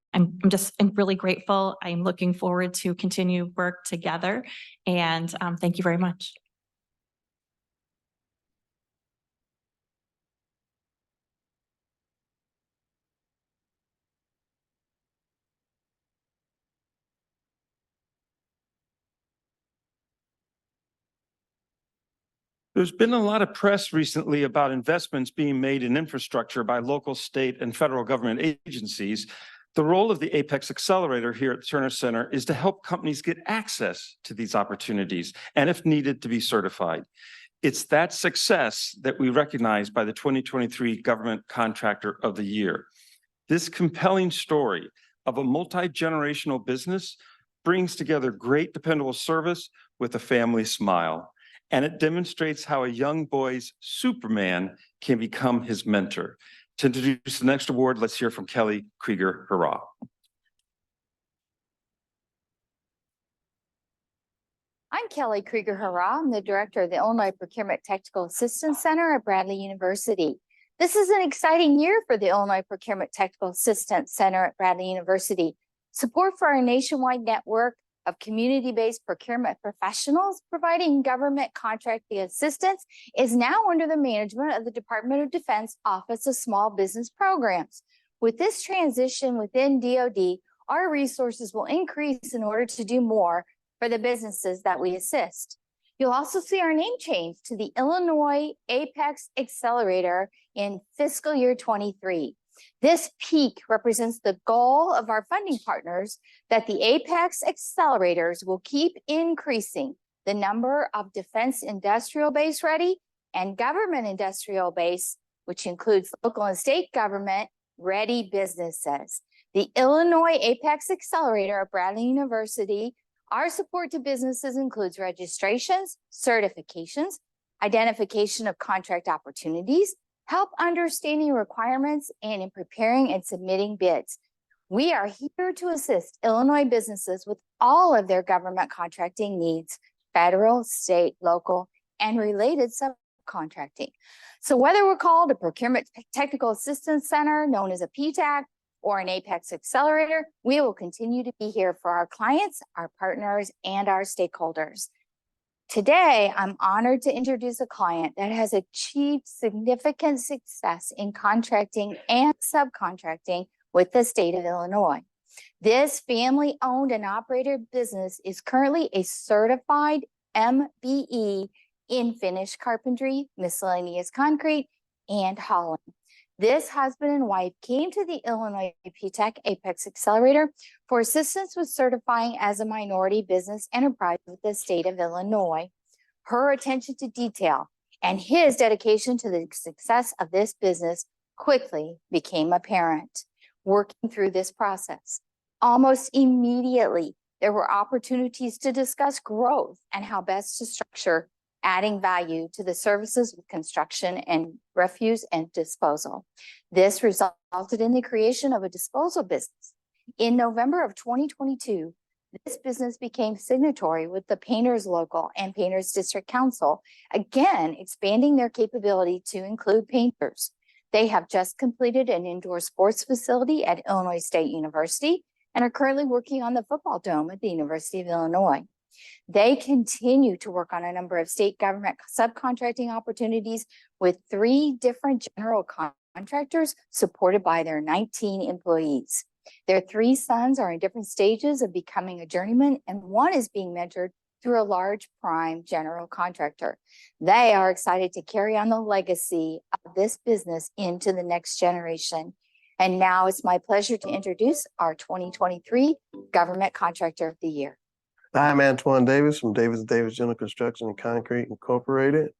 really grateful. I'm looking forward to continue work together. And thank you very much. There's been a lot of press recently about investments being made in infrastructure by local, state, and federal government agencies. The role of the Apex Accelerator here at Turner Center is to help companies get access to these opportunities and, if needed, to be certified. It's that success that we recognize by the 2023 Government Contractor of the Year. This compelling story of a multi-generational business brings together great dependable service with a family smile. And it demonstrates how a young boy's Superman can become his mentor. To introduce the next award, let's hear from Kelly Krieger Hurrah. I'm Kelly Krieger Hurrah. I'm the director of the Illinois Procurement Technical Assistance Center at Bradley University. This is an exciting year for the Illinois Procurement Technical Assistance Center at Bradley University. Support for our nationwide network of community-based procurement professionals providing government contracting assistance is now under the management of the Department of Defense Office of Small Business Programs. With this transition within DoD, our resources will increase in order to do more for the businesses that we assist. You'll also see our name change to the Illinois Apex Accelerator in fiscal year 23. This peak represents the goal of our funding partners that the Apex Accelerators will keep increasing the number of defense industrial base ready and government industrial base, which includes local and state government ready businesses. The Illinois Apex Accelerator at Bradley University, our support to businesses includes registrations, certifications, identification of contract opportunities, help understanding requirements, and in preparing and submitting bids. We are here to assist Illinois businesses with all of their government contracting needs, federal, state, local, and related subcontracting. So whether we're called a Procurement Technical Assistance Center, known as a PTAC, or an Apex Accelerator, we will continue to be here for our clients, our partners, and our stakeholders. Today, I'm honored to introduce a client that has achieved significant success in contracting and subcontracting with the state of Illinois. This family-owned and operated business is currently a certified MBE in finished carpentry, miscellaneous concrete, and hauling. This husband and wife came to the Illinois PTAC Apex Accelerator for assistance with certifying as a minority business enterprise with the state of Illinois. Her attention to detail and his dedication to the success of this business quickly became apparent. Working through this process, almost immediately, there were opportunities to discuss growth and how best to structure adding value to the services with construction and refuse and disposal. This resulted in the creation of a disposal business. In November of 2022, this business became signatory with the Painters Local and Painters District Council, again expanding their capability to include painters. They have just completed an indoor sports facility at Illinois State University and are currently working on the football dome at the University of Illinois. They continue to work on a number of state government subcontracting opportunities with 3 different general contractors supported by their 19 employees. Their 3 sons are in different stages of becoming a journeyman, and one is being mentored through a large prime general contractor. They are excited to carry on the legacy of this business into the next generation. And now it's my pleasure to introduce our 2023 Government Contractor of the Year. I'm Antoine Davis from Davis General Construction and Concrete Incorporated.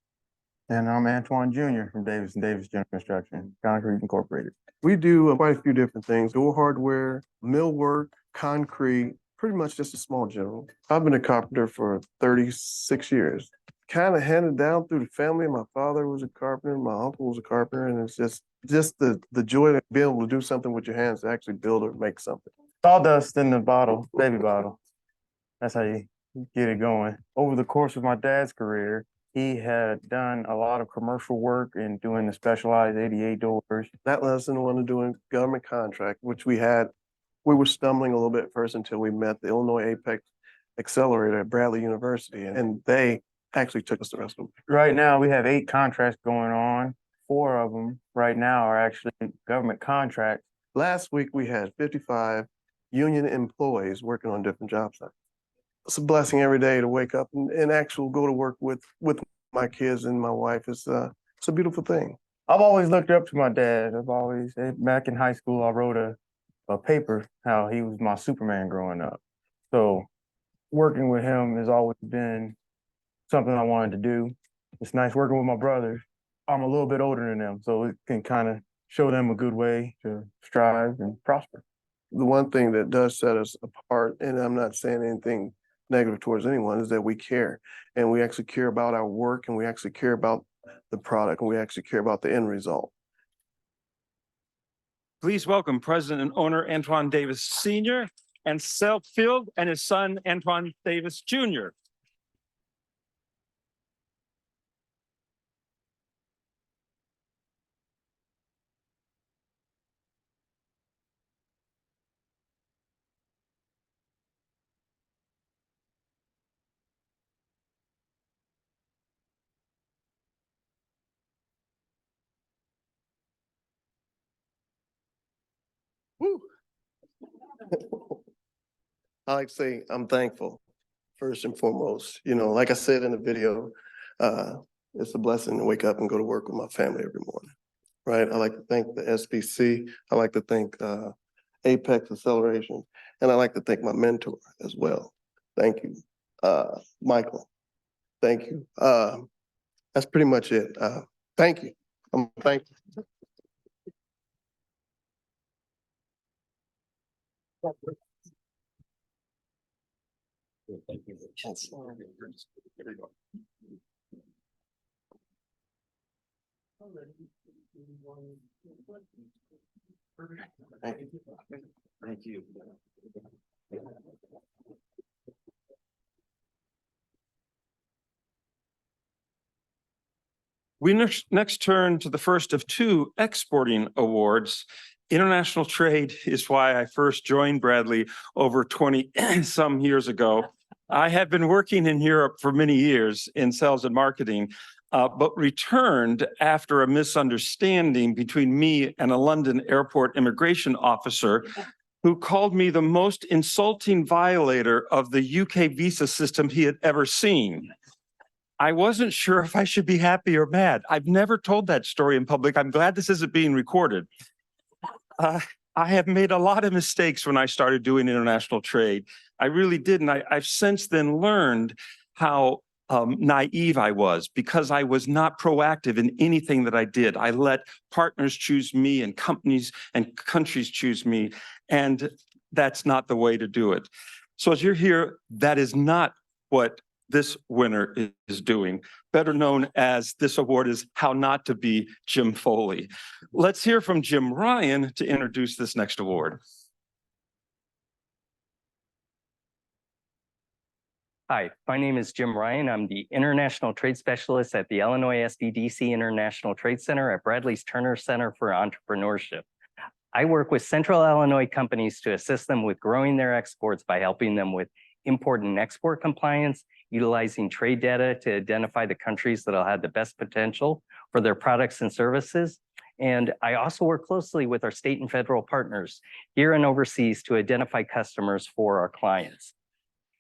And I'm Antoine Jr. from Davis and Davis General Construction, Concrete Incorporated. We do quite a few different things, door hardware, millwork, concrete, pretty much just a small general. I've been a carpenter for 36 years. Kind of handed down through the family. My father was a carpenter, my uncle was a carpenter, and it's just the joy of being able to do something with your hands to actually build or make something. Sawdust in the bottle, baby bottle. That's how you get it going. Over the course of my dad's career, he had done a lot of commercial work in doing the specialized ADA doors. That led us into wanting to doing government contract, which we were stumbling a little bit first until we met the Illinois Apex Accelerator at Bradley University, and they actually took us the rest of them. Right now, we have 8 contracts going on. 4 of them right now are actually government contracts. Last week, we had 55 union employees working on different job sites. It's a blessing every day to wake up and actually go to work with my kids and my wife. It's a beautiful thing. I've always looked up to my dad. Back in high school, I wrote a paper how he was my Superman growing up. So working with him has always been something I wanted to do. It's nice working with my brothers. I'm a little bit older than them, so it can kind of show them a good way to strive and prosper. The one thing that does set us apart, and I'm not saying anything negative towards anyone, is that we care, and we actually care about our work, and we actually care about the product, and we actually care about the end result. Please welcome President and owner Antoine Davis Sr. and Selfield and his son Antoine Davis Jr. Woo. I like to say I'm thankful, first and foremost. You know, like I said in the video, it's a blessing to wake up and go to work with my family every morning, right? I like to thank the SBC. I like to thank Apex Acceleration, and I like to thank my mentor as well. Thank you, Michael. Thank you. That's pretty much it. Thank you. I'm thankful. Thank you. We next turn to the first of 2 exporting awards. International trade is why I first joined Bradley over 20 some years ago. I had been working in Europe for many years in sales and marketing, but returned after a misunderstanding between me and a London airport immigration officer who called me the most insulting violator of the UK visa system he had ever seen. I wasn't sure if I should be happy or mad. I've never told that story in public. I'm glad this isn't being recorded. I have made a lot of mistakes when I started doing international trade. I really did. And I've since then learned how naive I was because I was not proactive in anything that I did. I let partners choose me and companies and countries choose me. And that's not the way to do it. So as you're here, that is not what this winner is doing. Better known as this award is How Not to Be Jim Foley. Let's hear from Jim Ryan to introduce this next award. Hi, my name is Jim Ryan. I'm the International Trade Specialist at the Illinois SDDC International Trade Center at Bradley's Turner Center for Entrepreneurship. I work with Central Illinois companies to assist them with growing their exports by helping them with import and export compliance, utilizing trade data to identify the countries that'll have the best potential for their products and services. And I also work closely with our state and federal partners here and overseas to identify customers for our clients.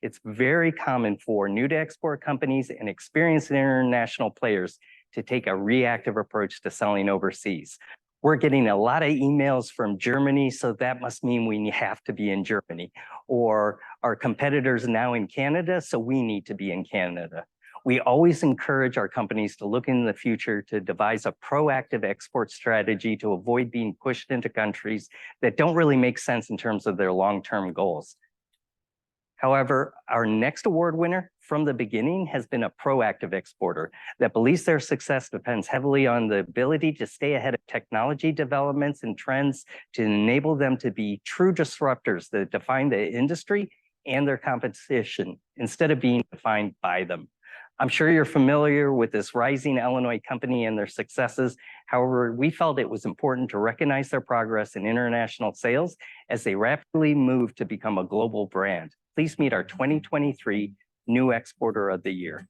It's very common for new to export companies and experienced international players to take a reactive approach to selling overseas. We're getting a lot of emails from Germany, so that must mean we have to be in Germany. Or our competitors now in Canada, so we need to be in Canada. We always encourage our companies to look in the future to devise a proactive export strategy to avoid being pushed into countries that don't really make sense in terms of their long-term goals. However, our next award winner from the beginning has been a proactive exporter that believes their success depends heavily on the ability to stay ahead of technology developments and trends to enable them to be true disruptors that define the industry and their competition instead of being defined by them. I'm sure you're familiar with this rising Illinois company and their successes. However, we felt it was important to recognize their progress in international sales as they rapidly move to become a global brand. Please meet our 2023 New Exporter of the Year.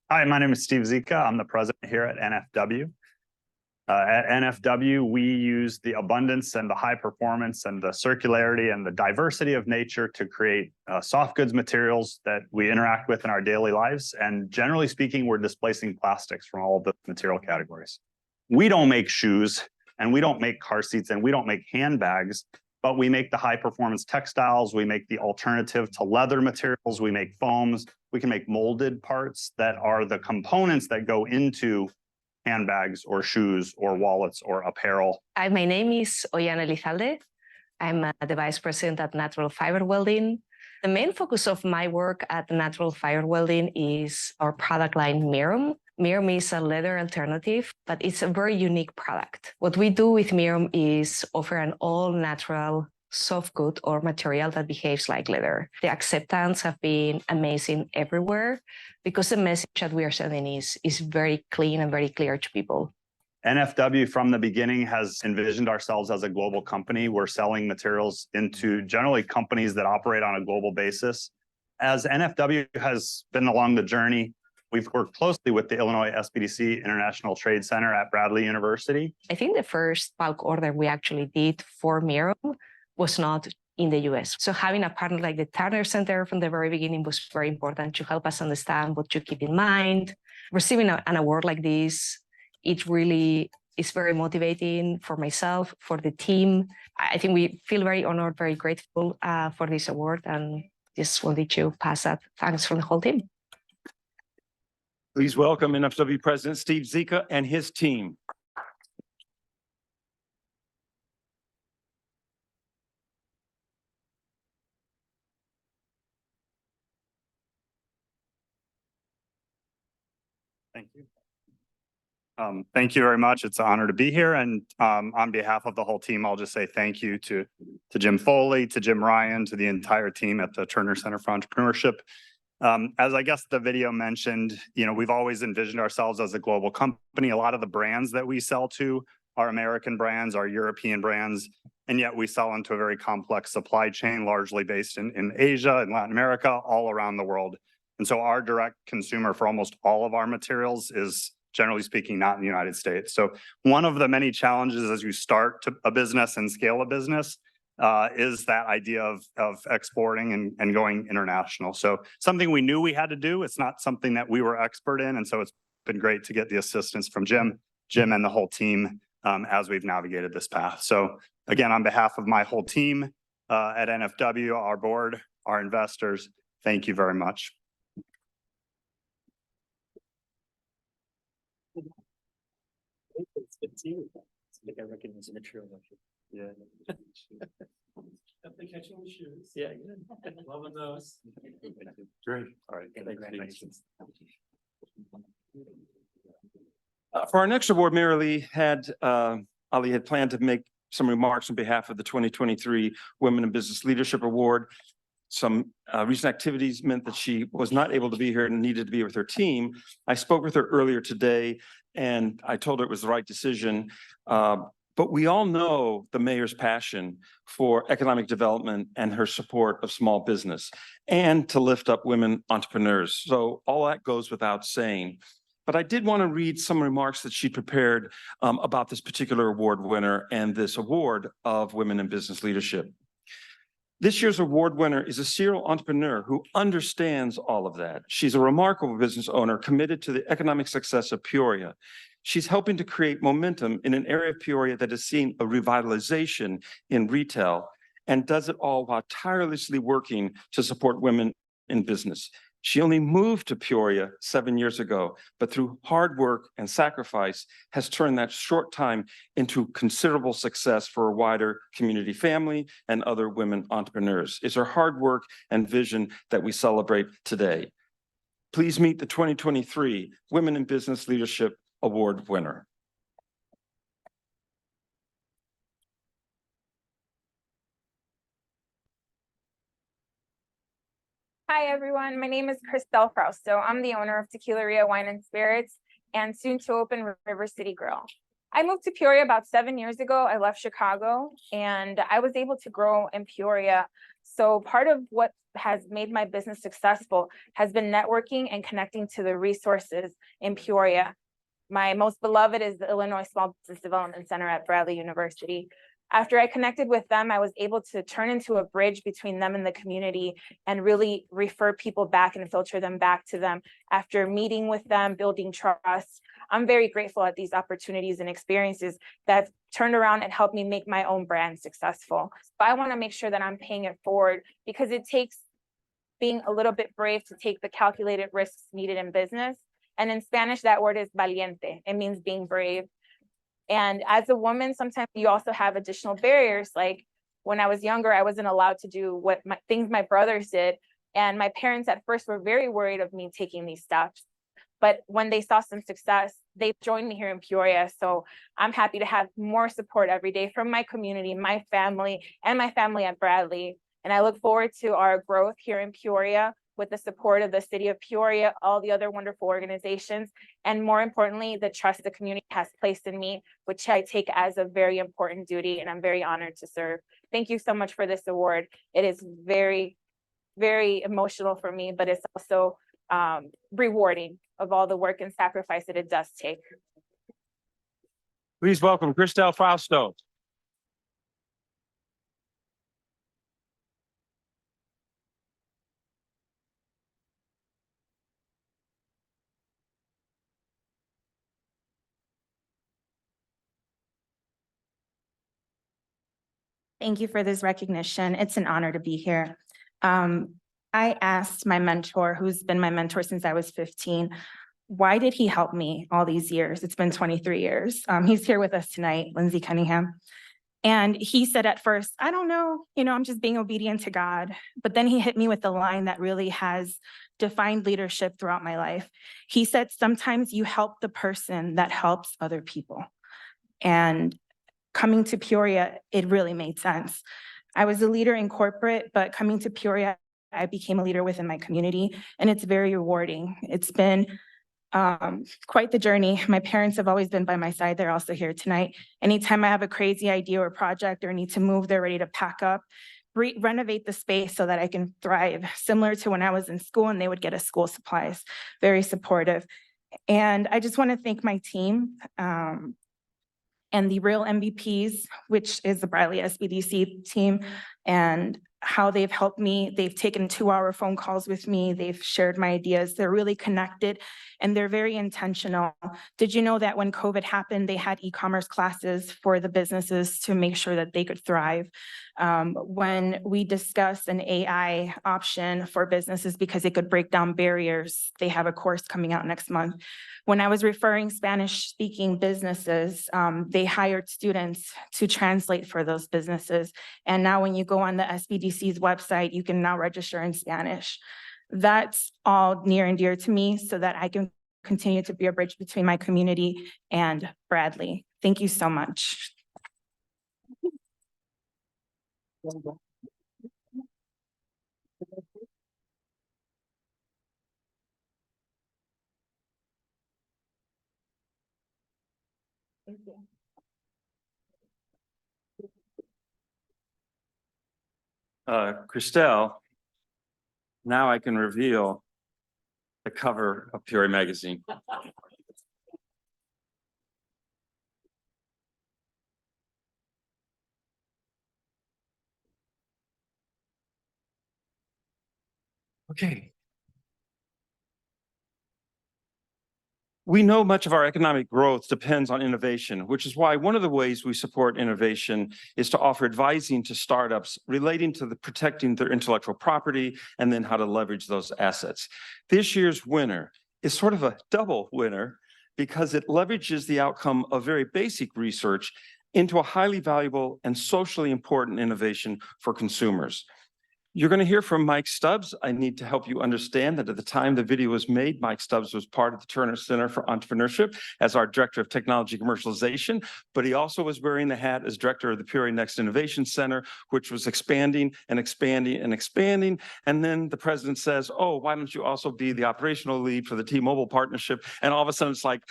Hi, my name is Steve Zika. I'm the president here at NFW. At NFW, we use the abundance and the high performance and the circularity and the diversity of nature to create soft goods materials that we interact with in our daily lives. And generally speaking, we're displacing plastics from all of the material categories. We don't make shoes and we don't make car seats and we don't make handbags, but we make the high performance textiles. We make the alternative to leather materials. We make foams. We can make molded parts that are the components that go into handbags or shoes or wallets or apparel. My name is Oyana Elizalde. I'm the Vice President at Natural Fiber Welding. The main focus of my work at Natural Fiber Welding is our product line Mirum. Mirum is a leather alternative, but it's a very unique product. What we do with Mirum is offer an all-natural soft good or material that behaves like leather. The acceptance have been amazing everywhere because the message that we are sending is very clean and very clear to people. NFW from the beginning has envisioned ourselves as a global company. We're selling materials into generally companies that operate on a global basis. As NFW has been along the journey, we've worked closely with the Illinois SBDC International Trade Center at Bradley University. I think the first bulk order we actually did for Mirum was not in the US. So having a partner like the Turner Center from the very beginning was very important to help us understand what to keep in mind. Receiving an award like this, it really is very motivating for myself, for the team. I think we feel very honored, very grateful for this award, and just wanted to pass that thanks from the whole team. Please welcome NFW President Steve Zika and his team. Thank you. Thank you very much. It's an honor to be here. And on behalf of the whole team, I'll just say thank you to Jim Foley, to Jim Ryan, to the entire team at the Turner Center for Entrepreneurship. As I guess the video mentioned, we've always envisioned ourselves as a global company. A lot of the brands that we sell to are American brands, are European brands, and yet we sell into a very complex supply chain, largely based in Asia and Latin America, all around the world. And so our direct consumer for almost all of our materials is, generally speaking, not in the United States. So one of the many challenges as you start a business and scale a business is that idea of exporting and going international. So something we knew we had to do. It's not something that we were expert in. And so it's been great to get the assistance from Jim and the whole team as we've navigated this path. So again, on behalf of my whole team at NFW, our board, our investors, thank you very much. I recognize the material. Yeah. Catching the shoes. Yeah, loving those. Great. All right. Congratulations. For our next award, Ali had planned to make some remarks on behalf of the 2023 Women in Business Leadership Award. Some recent activities meant that she was not able to be here and needed to be with her team. I spoke with her earlier today and I told her it was the right decision. But we all know the mayor's passion for economic development and her support of small business and to lift up women entrepreneurs. So all that goes without saying. But I did want to read some remarks that she prepared about this particular award winner and this award of Women in Business Leadership. This year's award winner is a serial entrepreneur who understands all of that. She's a remarkable business owner committed to the economic success of Peoria. She's helping to create momentum in an area of Peoria that has seen a revitalization in retail and does it all while tirelessly working to support women in business. She only moved to Peoria 7 years ago, but through hard work and sacrifice has turned that short time into considerable success for a wider community family and other women entrepreneurs. It's her hard work and vision that we celebrate today. Please meet the 2023 Women in Business Leadership Award winner. Hi, everyone. My name is Christelle Frausto. I'm the owner of Tequileria Wine and Spirits and soon to open River City Grill. I moved to Peoria about 7 years ago. I left Chicago and I was able to grow in Peoria. So part of what has made my business successful has been networking and connecting to the resources in Peoria. My most beloved is the Illinois Small Business Development Center at Bradley University. After I connected with them, I was able to turn into a bridge between them and the community and really refer people back and filter them back to them. After meeting with them, building trust, I'm very grateful at these opportunities and experiences that turned around and helped me make my own brand successful. But I want to make sure that I'm paying it forward because it takes being a little bit brave to take the calculated risks needed in business. And in Spanish, that word is valiente. It means being brave. And as a woman, sometimes you also have additional barriers. Like when I was younger, I wasn't allowed to do what things my brothers did. And my parents at first were very worried of me taking these steps. But when they saw some success, they joined me here in Peoria. So I'm happy to have more support every day from my community, my family, and my family at Bradley. And I look forward to our growth here in Peoria with the support of the city of Peoria, all the other wonderful organizations, and more importantly, the trust the community has placed in me, which I take as a very important duty, and I'm very honored to serve. Thank you so much for this award. It is very, very emotional for me, but it's also rewarding of all the work and sacrifice that it does take. Please welcome Christelle Frausto. Thank you for this recognition. It's an honor to be here. I asked my mentor, who's been my mentor since I was 15, why did he help me all these years? It's been 23 years. He's here with us tonight, Lindsay Cunningham. And he said at first, I don't know, I'm just being obedient to God. But then he hit me with the line that really has defined leadership throughout my life. He said, sometimes you help the person that helps other people. And coming to Peoria, it really made sense. I was a leader in corporate, but coming to Peoria, I became a leader within my community, and it's very rewarding. It's been quite the journey. My parents have always been by my side. They're also here tonight. Anytime I have a crazy idea or project or need to move, they're ready to pack up, renovate the space so that I can thrive, similar to when I was in school and they would get us school supplies. Very supportive. And I just want to thank my team. And the real MVPs, which is the Bradley SBDC team, and how they've helped me. They've taken 2-hour phone calls with me. They've shared my ideas. They're really connected and they're very intentional. Did you know that when COVID happened, they had e-commerce classes for the businesses to make sure that they could thrive? When we discussed an AI option for businesses because it could break down barriers, they have a course coming out next month. When I was referring Spanish-speaking businesses, they hired students to translate for those businesses. And now when you go on the SBDC's website, you can now register in Spanish. That's all near and dear to me so that I can continue to be a bridge between my community and Bradley. Thank you so much. Thank you. Christelle, now I can reveal the cover of Peoria Magazine. Okay. We know much of our economic growth depends on innovation, which is why one of the ways we support innovation is to offer advising to startups relating to the protecting their intellectual property and then how to leverage those assets. This year's winner is sort of a double winner because it leverages the outcome of very basic research into a highly valuable and socially important innovation for consumers. You're going to hear from Mike Stubbs. I need to help you understand that at the time the video was made, Mike Stubbs was part of the Turner Center for Entrepreneurship as our Director of Technology Commercialization, but he also was wearing the hat as Director of the Peoria Next Innovation Center, which was expanding and expanding and expanding. And then the president says, oh, why don't you also be the operational lead for the T-Mobile partnership? And all of a sudden it's like,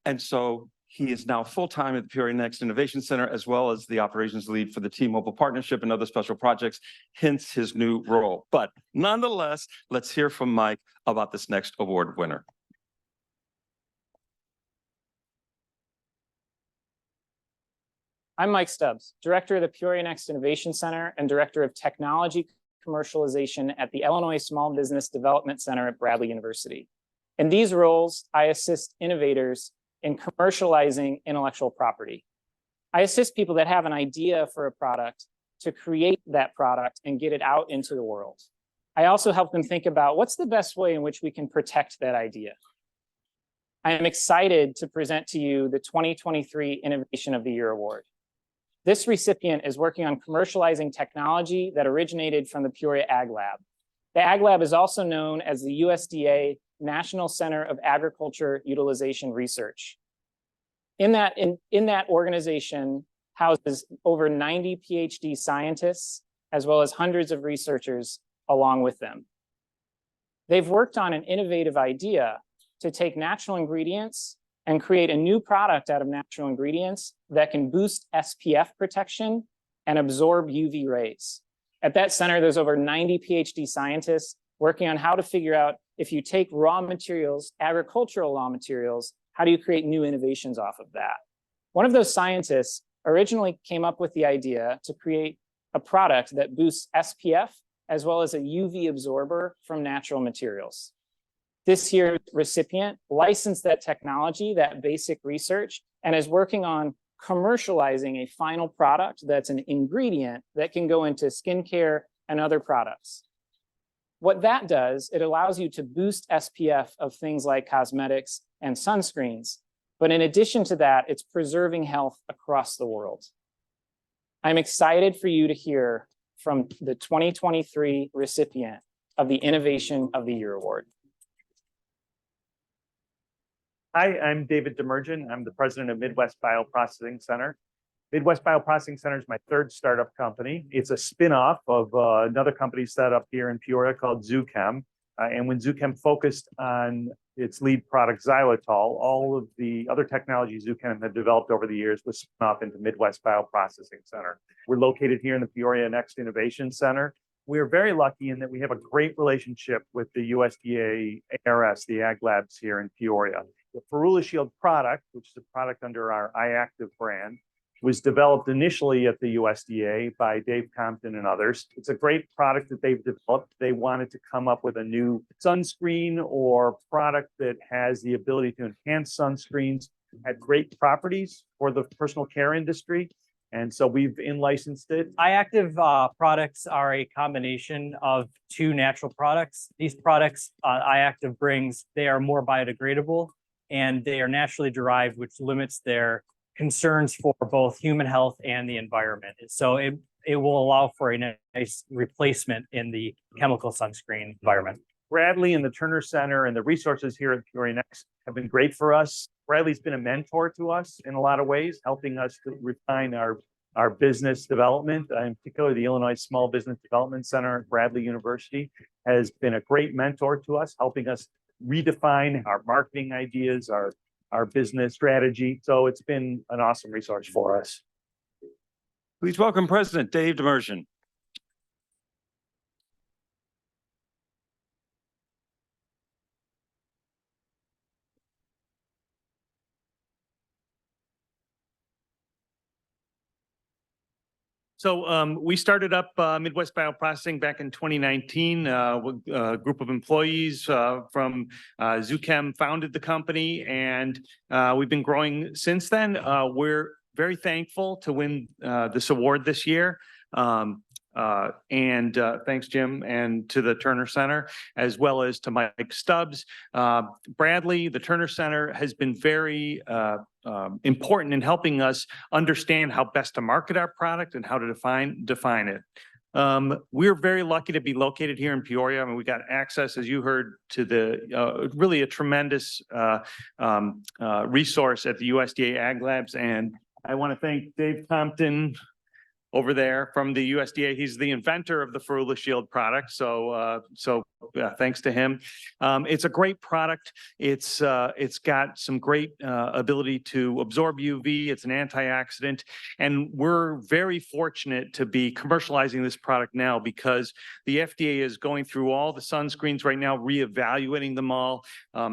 and so he is now full-time at the Peoria Next Innovation Center, as well as the operations lead for the T-Mobile partnership and other special projects, hence his new role. But nonetheless, let's hear from Mike about this next award winner. I'm Mike Stubbs, Director of the Peoria Next Innovation Center and Director of Technology Commercialization at the Illinois Small Business Development Center at Bradley University. In these roles, I assist innovators in commercializing intellectual property. I assist people that have an idea for a product to create that product and get it out into the world. I also help them think about what's the best way in which we can protect that idea. I am excited to present to you the 2023 Innovation of the Year Award. This recipient is working on commercializing technology that originated from the Peoria Ag Lab. The Ag Lab is also known as the USDA National Center of Agriculture Utilization Research. In that organization houses over 90 PhD scientists, as well as hundreds of researchers along with them. They've worked on an innovative idea to take natural ingredients and create a new product out of natural ingredients that can boost SPF protection and absorb UV rays. At that center, there's over 90 PhD scientists working on how to figure out if you take raw materials, agricultural raw materials, how do you create new innovations off of that? One of those scientists originally came up with the idea to create a product that boosts SPF as well as a UV absorber from natural materials. This year's recipient licensed that technology, that basic research, and is working on commercializing a final product that's an ingredient that can go into skincare and other products. What that does, it allows you to boost SPF of things like cosmetics and sunscreens. But in addition to that, it's preserving health across the world. I'm excited for you to hear from the 2023 recipient of the Innovation of the Year Award. Hi, I'm David Demerjen. I'm the president of Midwest Bioprocessing Center. Midwest Bioprocessing Center is my third startup company. It's a spin-off of another company set up here in Peoria called ZooChem. And when ZooChem focused on its lead product, xylitol, all of the other technologies ZooChem had developed over the years was spun off into Midwest Bioprocessing Center. We're located here in the Peoria Next Innovation Center. We are very lucky in that we have a great relationship with the USDA ARS, the Ag Labs here in Peoria. The Ferula Shield product, which is a product under our iActive brand, was developed initially at the USDA by Dave Compton and others. It's a great product that they've developed. They wanted to come up with a new sunscreen or product that has the ability to enhance sunscreens, had great properties for the personal care industry. And so we've in-licensed it. iActive products are a combination of two natural products. These products iActive brings, they are more biodegradable and they are naturally derived, which limits their concerns for both human health and the environment. So it will allow for a nice replacement in the chemical sunscreen environment. Bradley and the Turner Center and the resources here at Peoria Next have been great for us. Bradley's been a mentor to us in a lot of ways, helping us to refine our business development. In particular, the Illinois Small Business Development Center at Bradley University has been a great mentor to us, helping us redefine our marketing ideas, our business strategy. So it's been an awesome resource for us. Please welcome President Dave Demerjen. So we started up Midwest Bioprocessing back in 2019. With a group of employees from Zuchem founded the company, and we've been growing since then. We're very thankful to win this award this year. Thanks, Jim, and to the Turner Center, as well as to Mike Stubbs. Bradley, the Turner Center has been very important in helping us understand how best to market our product and how to define it. We're very lucky to be located here in Peoria. I mean, we got access, as you heard, to the really a tremendous resource at the USDA Ag Labs. And I want to thank Dave Compton over there from the USDA. He's the inventor of the Ferula Shield product. So thanks to him. It's a great product. It's got some great ability to absorb UV. It's an antioxidant. And we're very fortunate to be commercializing this product now because the FDA is going through all the sunscreens right now, reevaluating them all.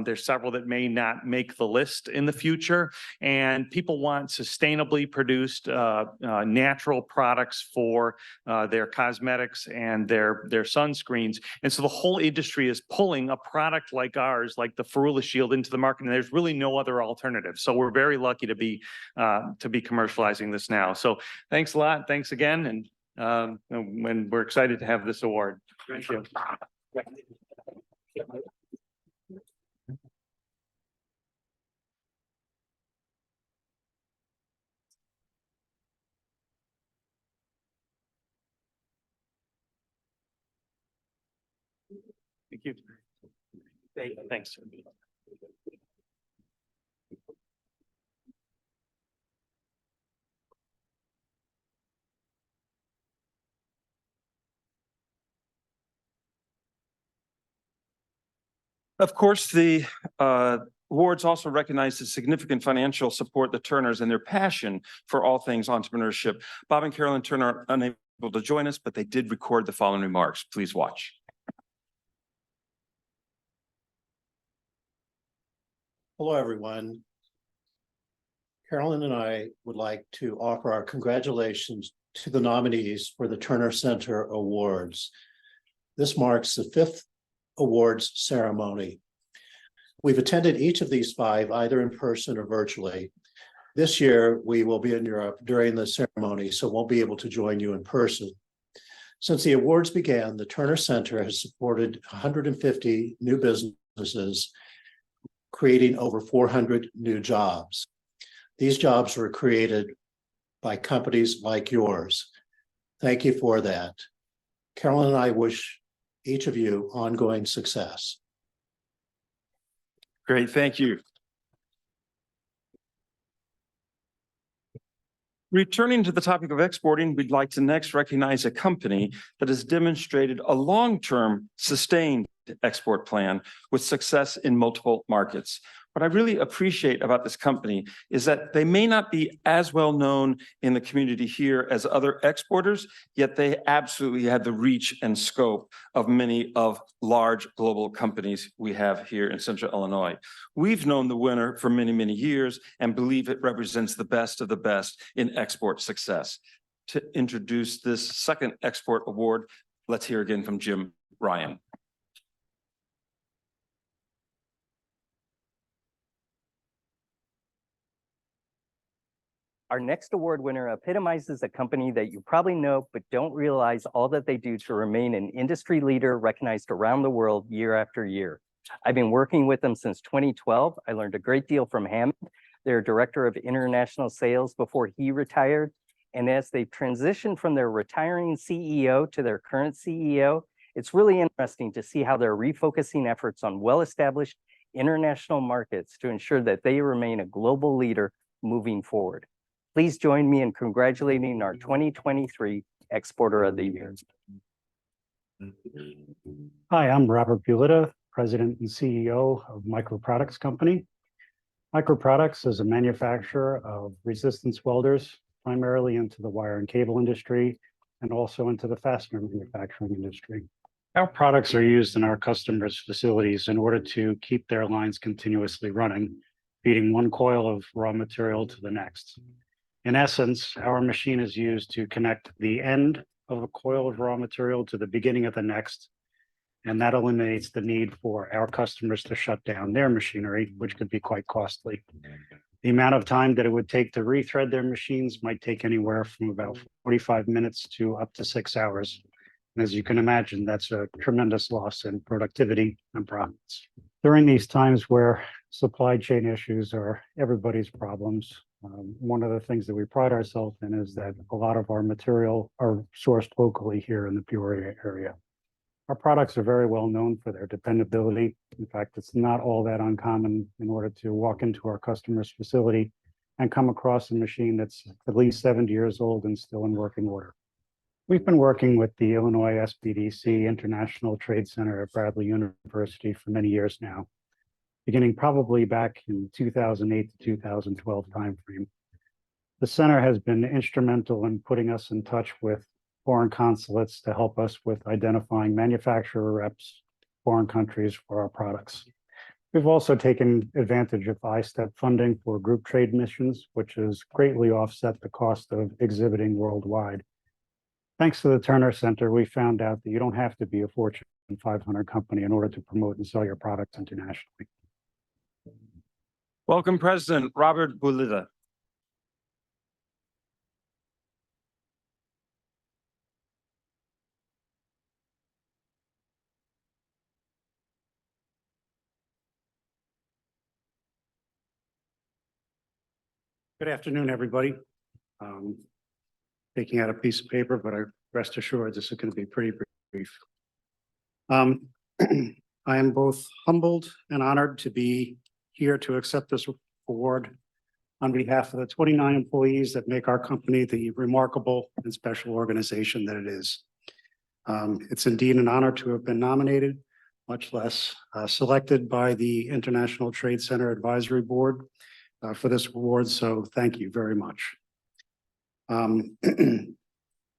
There's several that may not make the list in the future. And people want sustainably produced natural products for their cosmetics and their sunscreens. And so the whole industry is pulling a product like ours, like the Ferula Shield, into the market, and there's really no other alternative. So we're very lucky to be commercializing this now. So thanks a lot. Thanks again. And we're excited to have this award. Thank you. Thank you. Thanks. Of course, the awards also recognize the significant financial support the Turners and their passion for all things entrepreneurship. Bob and Carolyn Turner are unable to join us, but they did record the following remarks. Please watch. Hello, everyone. Carolyn and I would like to offer our congratulations to the nominees for the Turner Center Awards. This marks the 5th awards ceremony. We've attended each of these 5 either in person or virtually. This year, we will be in Europe during the ceremony, so won't be able to join you in person. Since the awards began, the Turner Center has supported 150 new businesses, creating over 400 new jobs. These jobs were created by companies like yours. Thank you for that. Carolyn and I wish each of you ongoing success. Great, thank you. Returning to the topic of exporting, we'd like to next recognize a company that has demonstrated a long-term sustained export plan with success in multiple markets. What I really appreciate about this company is that they may not be as well known in the community here as other exporters, yet they absolutely have the reach and scope of many of large global companies we have here in Central Illinois. We've known the winner for many, many years and believe it represents the best of the best in export success. To introduce this second export award, let's hear again from Jim Ryan. Our next award winner epitomizes a company that you probably know, but don't realize all that they do to remain an industry leader recognized around the world year after year. I've been working with them since 2012. I learned a great deal from Hammond, their director of international sales, before he retired. And as they've transitioned from their retiring CEO to their current CEO, it's really interesting to see how they're refocusing efforts on well-established international markets to ensure that they remain a global leader moving forward. Please join me in congratulating our 2023 Exporter of the Year. Hi, I'm Robert Bulita, President and CEO of Microproducts Company. Microproducts is a manufacturer of resistance welders, primarily into the wire and cable industry, and also into the fastener manufacturing industry. Our products are used in our customers' facilities in order to keep their lines continuously running, feeding one coil of raw material to the next. In essence, our machine is used to connect the end of a coil of raw material to the beginning of the next. And that eliminates the need for our customers to shut down their machinery, which could be quite costly. The amount of time that it would take to rethread their machines might take anywhere from about 45 minutes to up to 6 hours. And as you can imagine, that's a tremendous loss in productivity and profits. During these times where supply chain issues are everybody's problems, one of the things that we pride ourselves in is that a lot of our material are sourced locally here in the Peoria area. Our products are very well known for their dependability. In fact, it's not all that uncommon in order to walk into our customer's facility and come across a machine that's at least 70 years old and still in working order. We've been working with the Illinois SBDC International Trade Center at Bradley University for many years now, beginning probably back in 2008 to 2012 timeframe. The center has been instrumental in putting us in touch with foreign consulates to help us with identifying manufacturer reps, foreign countries for our products. We've also taken advantage of ISTEP funding for group trade missions, which has greatly offset the cost of exhibiting worldwide. Thanks to the Turner Center, we found out that you don't have to be a Fortune 500 company in order to promote and sell your products internationally. Welcome, President Robert Bulita. Good afternoon, everybody. Taking out a piece of paper, but I rest assured this is going to be pretty brief. I am both humbled and honored to be here to accept this award on behalf of the 29 employees that make our company the remarkable and special organization that it is. It's indeed an honor to have been nominated, much less selected by the International Trade Center Advisory Board for this award, so thank you very much.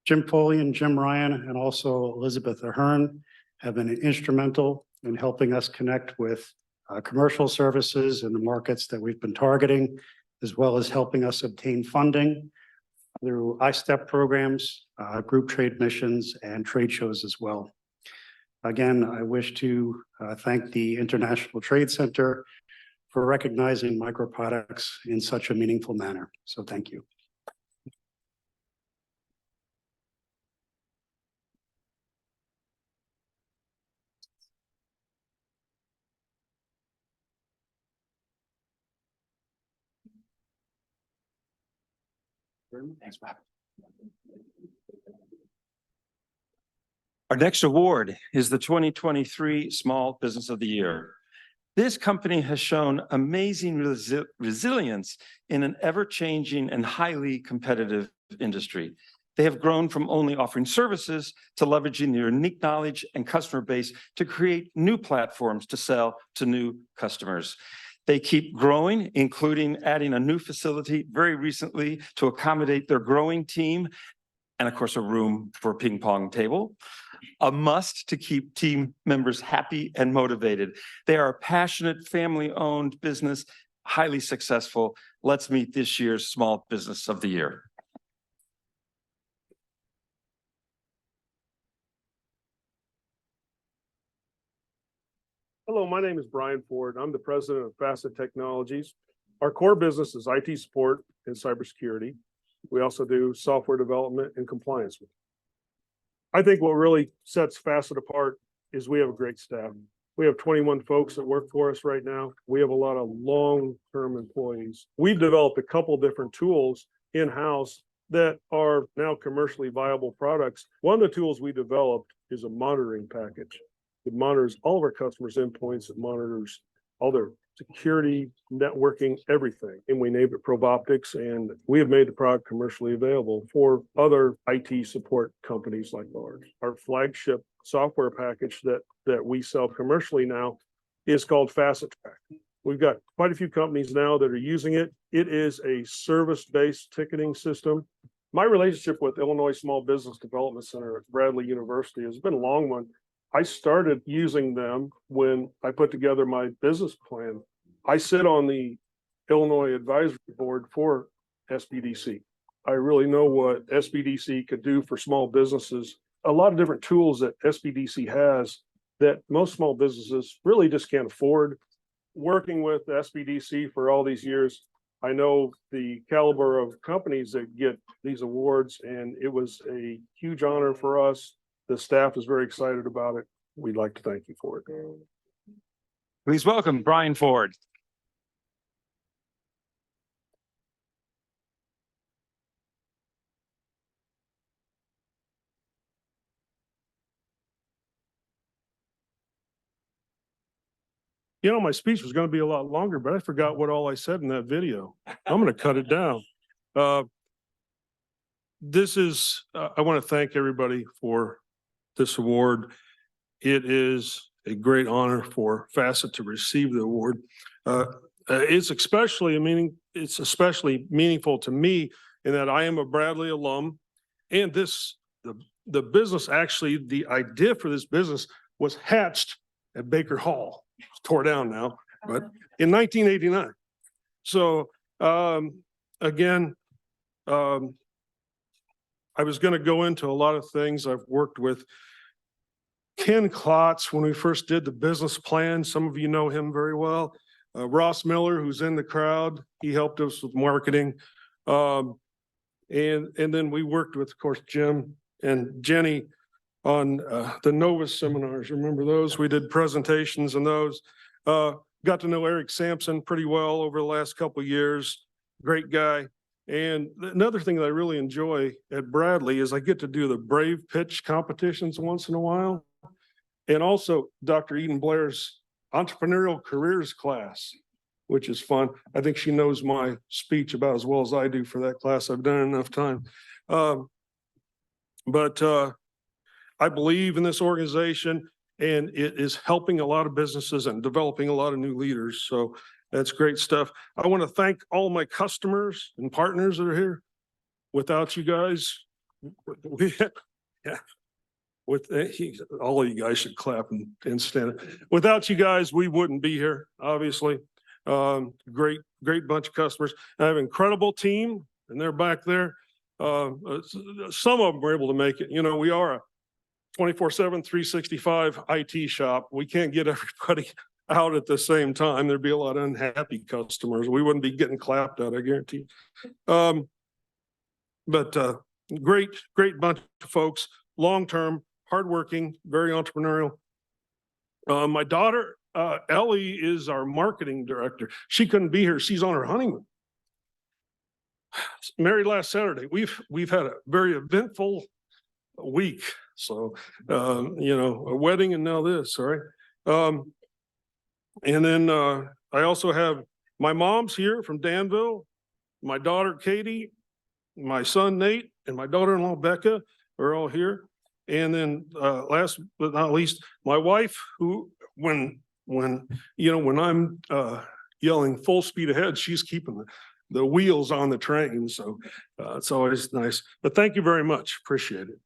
Jim Foley and Jim Ryan and also Elizabeth Ahern have been instrumental in helping us connect with commercial services in the markets that we've been targeting, as well as helping us obtain funding through ISTEP programs, group trade missions, and trade shows as well. Again, I wish to thank the International Trade Center for recognizing microproducts in such a meaningful manner. So thank you. Thanks, Bob. Our next award is the 2023 Small Business of the Year. This company has shown amazing resilience in an ever-changing and highly competitive industry. They have grown from only offering services to leveraging their unique knowledge and customer base to create new platforms to sell to new customers. They keep growing, including adding a new facility very recently to accommodate their growing team, and of course, a room for a ping pong table. A must to keep team members happy and motivated. They are a passionate, family-owned business, highly successful. Let's meet this year's Small Business of the Year. Hello, my name is Brian Ford. I'm the president of Facet Technologies. Our core business is IT support and cybersecurity. We also do software development and compliance. I think what really sets Facet apart is we have a great staff. We have 21 folks that work for us right now. We have a lot of long-term employees. We've developed a couple different tools in-house that are now commercially viable products. One of the tools we developed is a monitoring package. It monitors all of our customers' endpoints. It monitors all their security, networking, everything. And we named it Proboptics, and we have made the product commercially available for other IT support companies like ours. Our flagship software package that we sell commercially now is called Facet Track. We've got quite a few companies now that are using it. It is a service-based ticketing system. My relationship with Illinois Small Business Development Center at Bradley University has been a long one. I started using them when I put together my business plan. I sit on the Illinois Advisory Board for SBDC. I really know what SBDC could do for small businesses. A lot of different tools that SBDC has that most small businesses really just can't afford. Working with SBDC for all these years, I know the caliber of companies that get these awards, and it was a huge honor for us. The staff is very excited about it. We'd like to thank you for it. Please welcome Brian Ford. You know, my speech was going to be a lot longer, but I forgot what all I said in that video. I'm going to cut it down. I want to thank everybody for this award. It is a great honor for Facet to receive the award. It's especially meaningful to me in that I am a Bradley alum, and the business, actually, the idea for this business was hatched at Baker Hall. It's tore down now, but in 1989. So again, I was going to go into a lot of things. I've worked with Ken Klotz when we first did the business plan. Some of you know him very well. Ross Miller, who's in the crowd, he helped us with marketing. And then we worked with, of course, Jim and Jenny on the Novus seminars. Remember those? We did presentations on those. Got to know Eric Sampson pretty well over the last couple of years. Great guy. And another thing that I really enjoy at Bradley is I get to do the Brave Pitch competitions once in a while. And also Dr. Eden Blair's entrepreneurial careers class, which is fun. I think she knows my speech about as well as I do for that class. I've done it enough time. But I believe in this organization, and it is helping a lot of businesses and developing a lot of new leaders. So that's great stuff. I want to thank all my customers and partners that are here. Without you guys, all of you guys should clap and stand. Without you guys, we wouldn't be here, obviously. Great bunch of customers. I have an incredible team, and they're back there. Some of them were able to make it. You know, we are a 24/7, 365 IT shop. We can't get everybody out at the same time. There'd be a lot of unhappy customers. We wouldn't be getting clapped at, I guarantee. But great bunch of folks, long-term, hardworking, very entrepreneurial. My daughter, Ellie, is our marketing director. She couldn't be here. She's on her honeymoon. Married last Saturday. We've had a very eventful week. So, you know, a wedding and now this, all right? And then I also have my mom's here from Danville, my daughter Katie, my son Nate, and my daughter-in-law Becca are all here. And then last but not least, my wife, who when I'm yelling full speed ahead, she's keeping the wheels on the train. So it's always nice. But thank you very much. Appreciate it.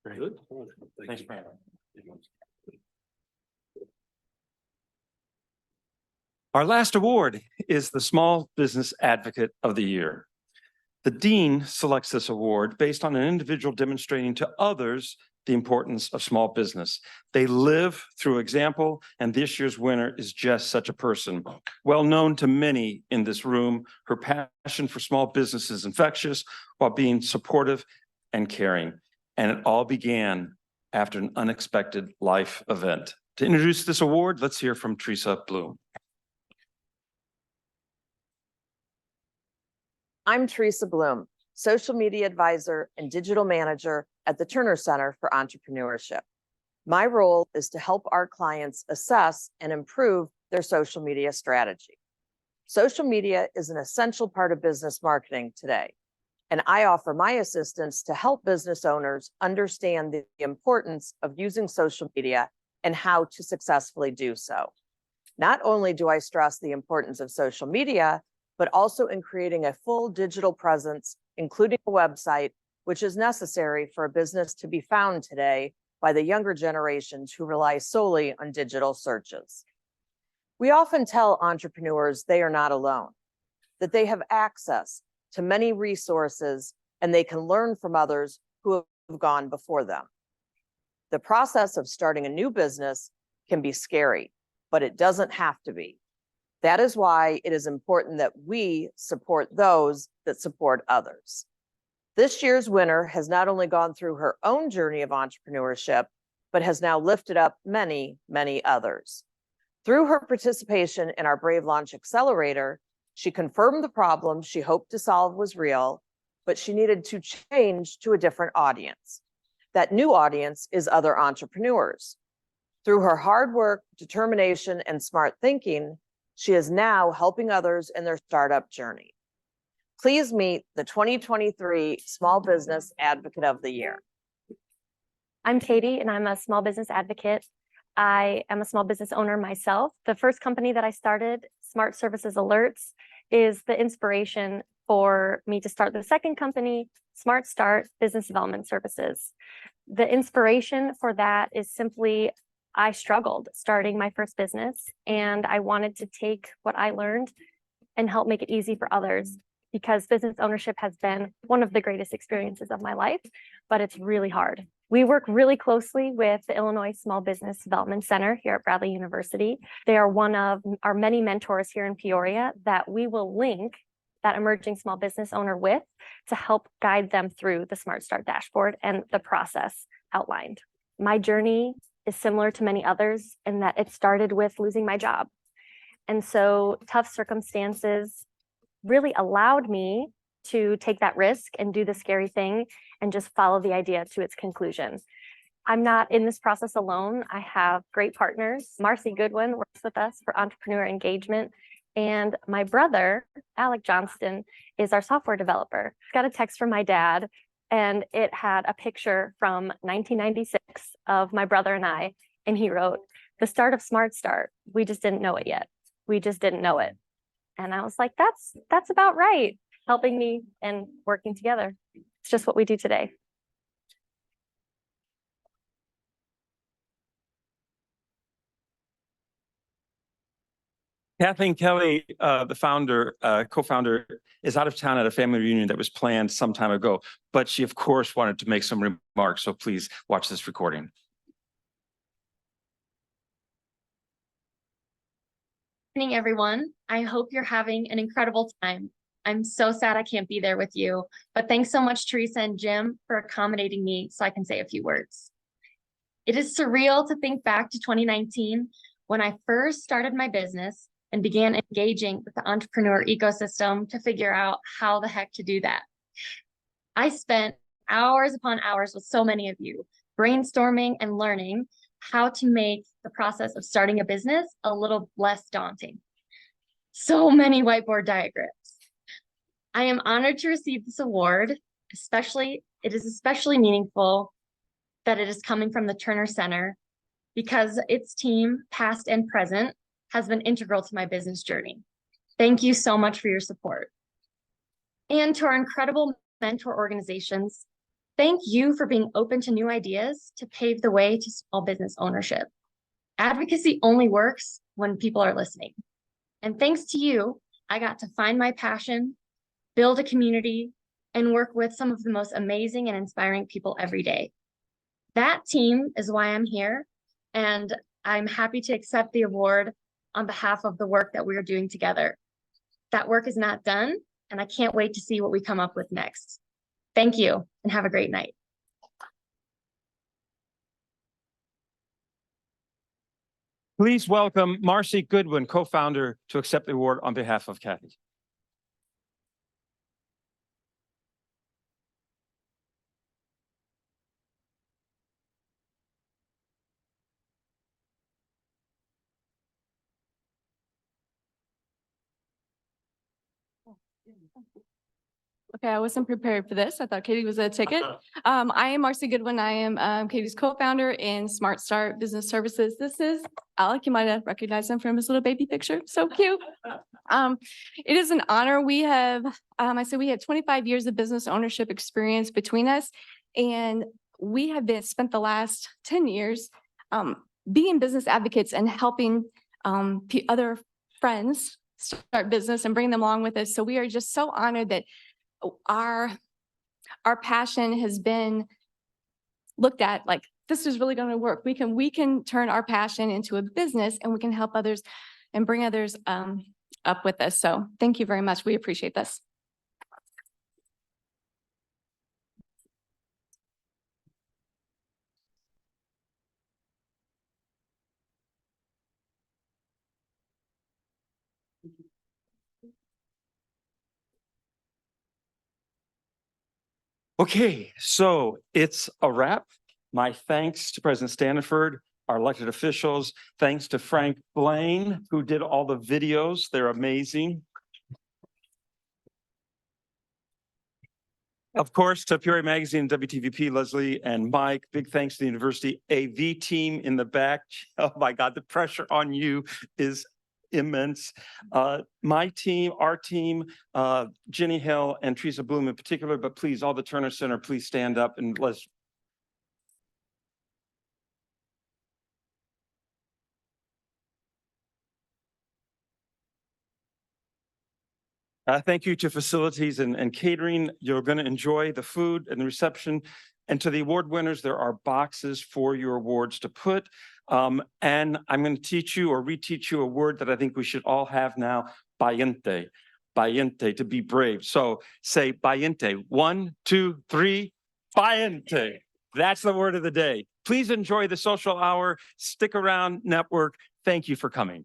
Very good. Thanks, Brian. Our last award is the Small Business Advocate of the Year. The Dean selects this award based on an individual demonstrating to others the importance of small business. They live through example, and this year's winner is just such a person. Well known to many in this room, her passion for small business is infectious while being supportive and caring. And it all began after an unexpected life event. To introduce this award, let's hear from Teresa Bloom. I'm Teresa Bloom, social media advisor and digital manager at the Turner Center for Entrepreneurship. My role is to help our clients assess and improve their social media strategy. Social media is an essential part of business marketing today, and I offer my assistance to help business owners understand the importance of using social media and how to successfully do so. Not only do I stress the importance of social media, but also in creating a full digital presence, including a website, which is necessary for a business to be found today by the younger generations who rely solely on digital searches. We often tell entrepreneurs they are not alone, that they have access to many resources and they can learn from others who have gone before them. The process of starting a new business can be scary, but it doesn't have to be. That is why it is important that we support those that support others. This year's winner has not only gone through her own journey of entrepreneurship, but has now lifted up many, many others. Through her participation in our Brave Launch Accelerator, she confirmed the problem she hoped to solve was real, but she needed to change to a different audience. That new audience is other entrepreneurs. Through her hard work, determination, and smart thinking, she is now helping others in their startup journey. Please meet the 2023 Small Business Advocate of the Year. I'm Katie, and I'm a small business advocate. I am a small business owner myself. The first company that I started, Smart Services Alerts, is the inspiration for me to start the second company, Smart Start Business Development Services. The inspiration for that is simply I struggled starting my first business, and I wanted to take what I learned and help make it easy for others, because business ownership has been one of the greatest experiences of my life, but it's really hard. We work really closely with the Illinois Small Business Development Center here at Bradley University. They are one of our many mentors here in Peoria that we will link that emerging small business owner with to help guide them through the Smart Start dashboard and the process outlined. My journey is similar to many others in that it started with losing my job. And so tough circumstances really allowed me to take that risk and do the scary thing and just follow the idea to its conclusion. I'm not in this process alone. I have great partners. Marcy Goodwin works with us for entrepreneur engagement. And my brother, Alec Johnston, is our software developer. Got a text from my dad, and it had a picture from 1996 of my brother and I. And he wrote, "The start of Smart Start. We just didn't know it yet. We just didn't know it." And I was like, that's about right. Helping me and working together. It's just what we do today. Kathleen Kelly, the founder, co-founder, is out of town at a family reunion that was planned some time ago, but she of course wanted to make some remarks. So please watch this recording. Good evening, everyone. I hope you're having an incredible time. I'm so sad I can't be there with you, but thanks so much, Teresa and Jim, for accommodating me so I can say a few words. It is surreal to think back to 2019 when I first started my business and began engaging with the entrepreneur ecosystem to figure out how the heck to do that. I spent hours upon hours with so many of you, brainstorming and learning how to make the process of starting a business a little less daunting. So many whiteboard diagrams. I am honored to receive this award. It is especially meaningful that it is coming from the Turner Center because its team, past and present, has been integral to my business journey. Thank you so much for your support. And to our incredible mentor organizations, thank you for being open to new ideas to pave the way to small business ownership. Advocacy only works when people are listening. And thanks to you, I got to find my passion, build a community, and work with some of the most amazing and inspiring people every day. That team is why I'm here, and I'm happy to accept the award on behalf of the work that we are doing together. That work is not done, and I can't wait to see what we come up with next. Thank you, and have a great night. Please welcome Marcy Goodwin, co-founder, to accept the award on behalf of Kathy. Okay, I wasn't prepared for this. I thought Katie was a ticket. I am Marcy Goodwin. I am Katie's co-founder in Smart Start Business Services. This is Alec. You might have recognized him from his little baby picture. So cute. It is an honor. We have, I said we had 25 years of business ownership experience between us. And we have spent the last 10 years being business advocates and helping other friends start business and bring them along with us. So we are just so honored that our passion has been looked at like, this is really going to work. We can turn our passion into a business and we can help others and bring others up with us. So thank you very much. We appreciate this. Okay, so it's a wrap. My thanks to President Standiford, our elected officials. Thanks to Frank Blaine, who did all the videos. They're amazing. Of course, to Peoria Magazine, WTVP, Leslie and Mike. Big thanks to the University AV team in the back. Oh my God, the pressure on you is immense. My team, our team, Jenny Hill and Teresa Bloom in particular, but please, all the Turner Center, please stand up and let's. Thank you to facilities and catering. You're going to enjoy the food and the reception. And to the award winners, there are boxes for your awards to put. And I'm going to teach you or reteach you a word that I think we should all have now, valiente, valiente, to be brave. So say valiente, 1, 2, 3, valiente. That's the word of the day. Please enjoy the social hour. Stick around, network. Thank you for coming.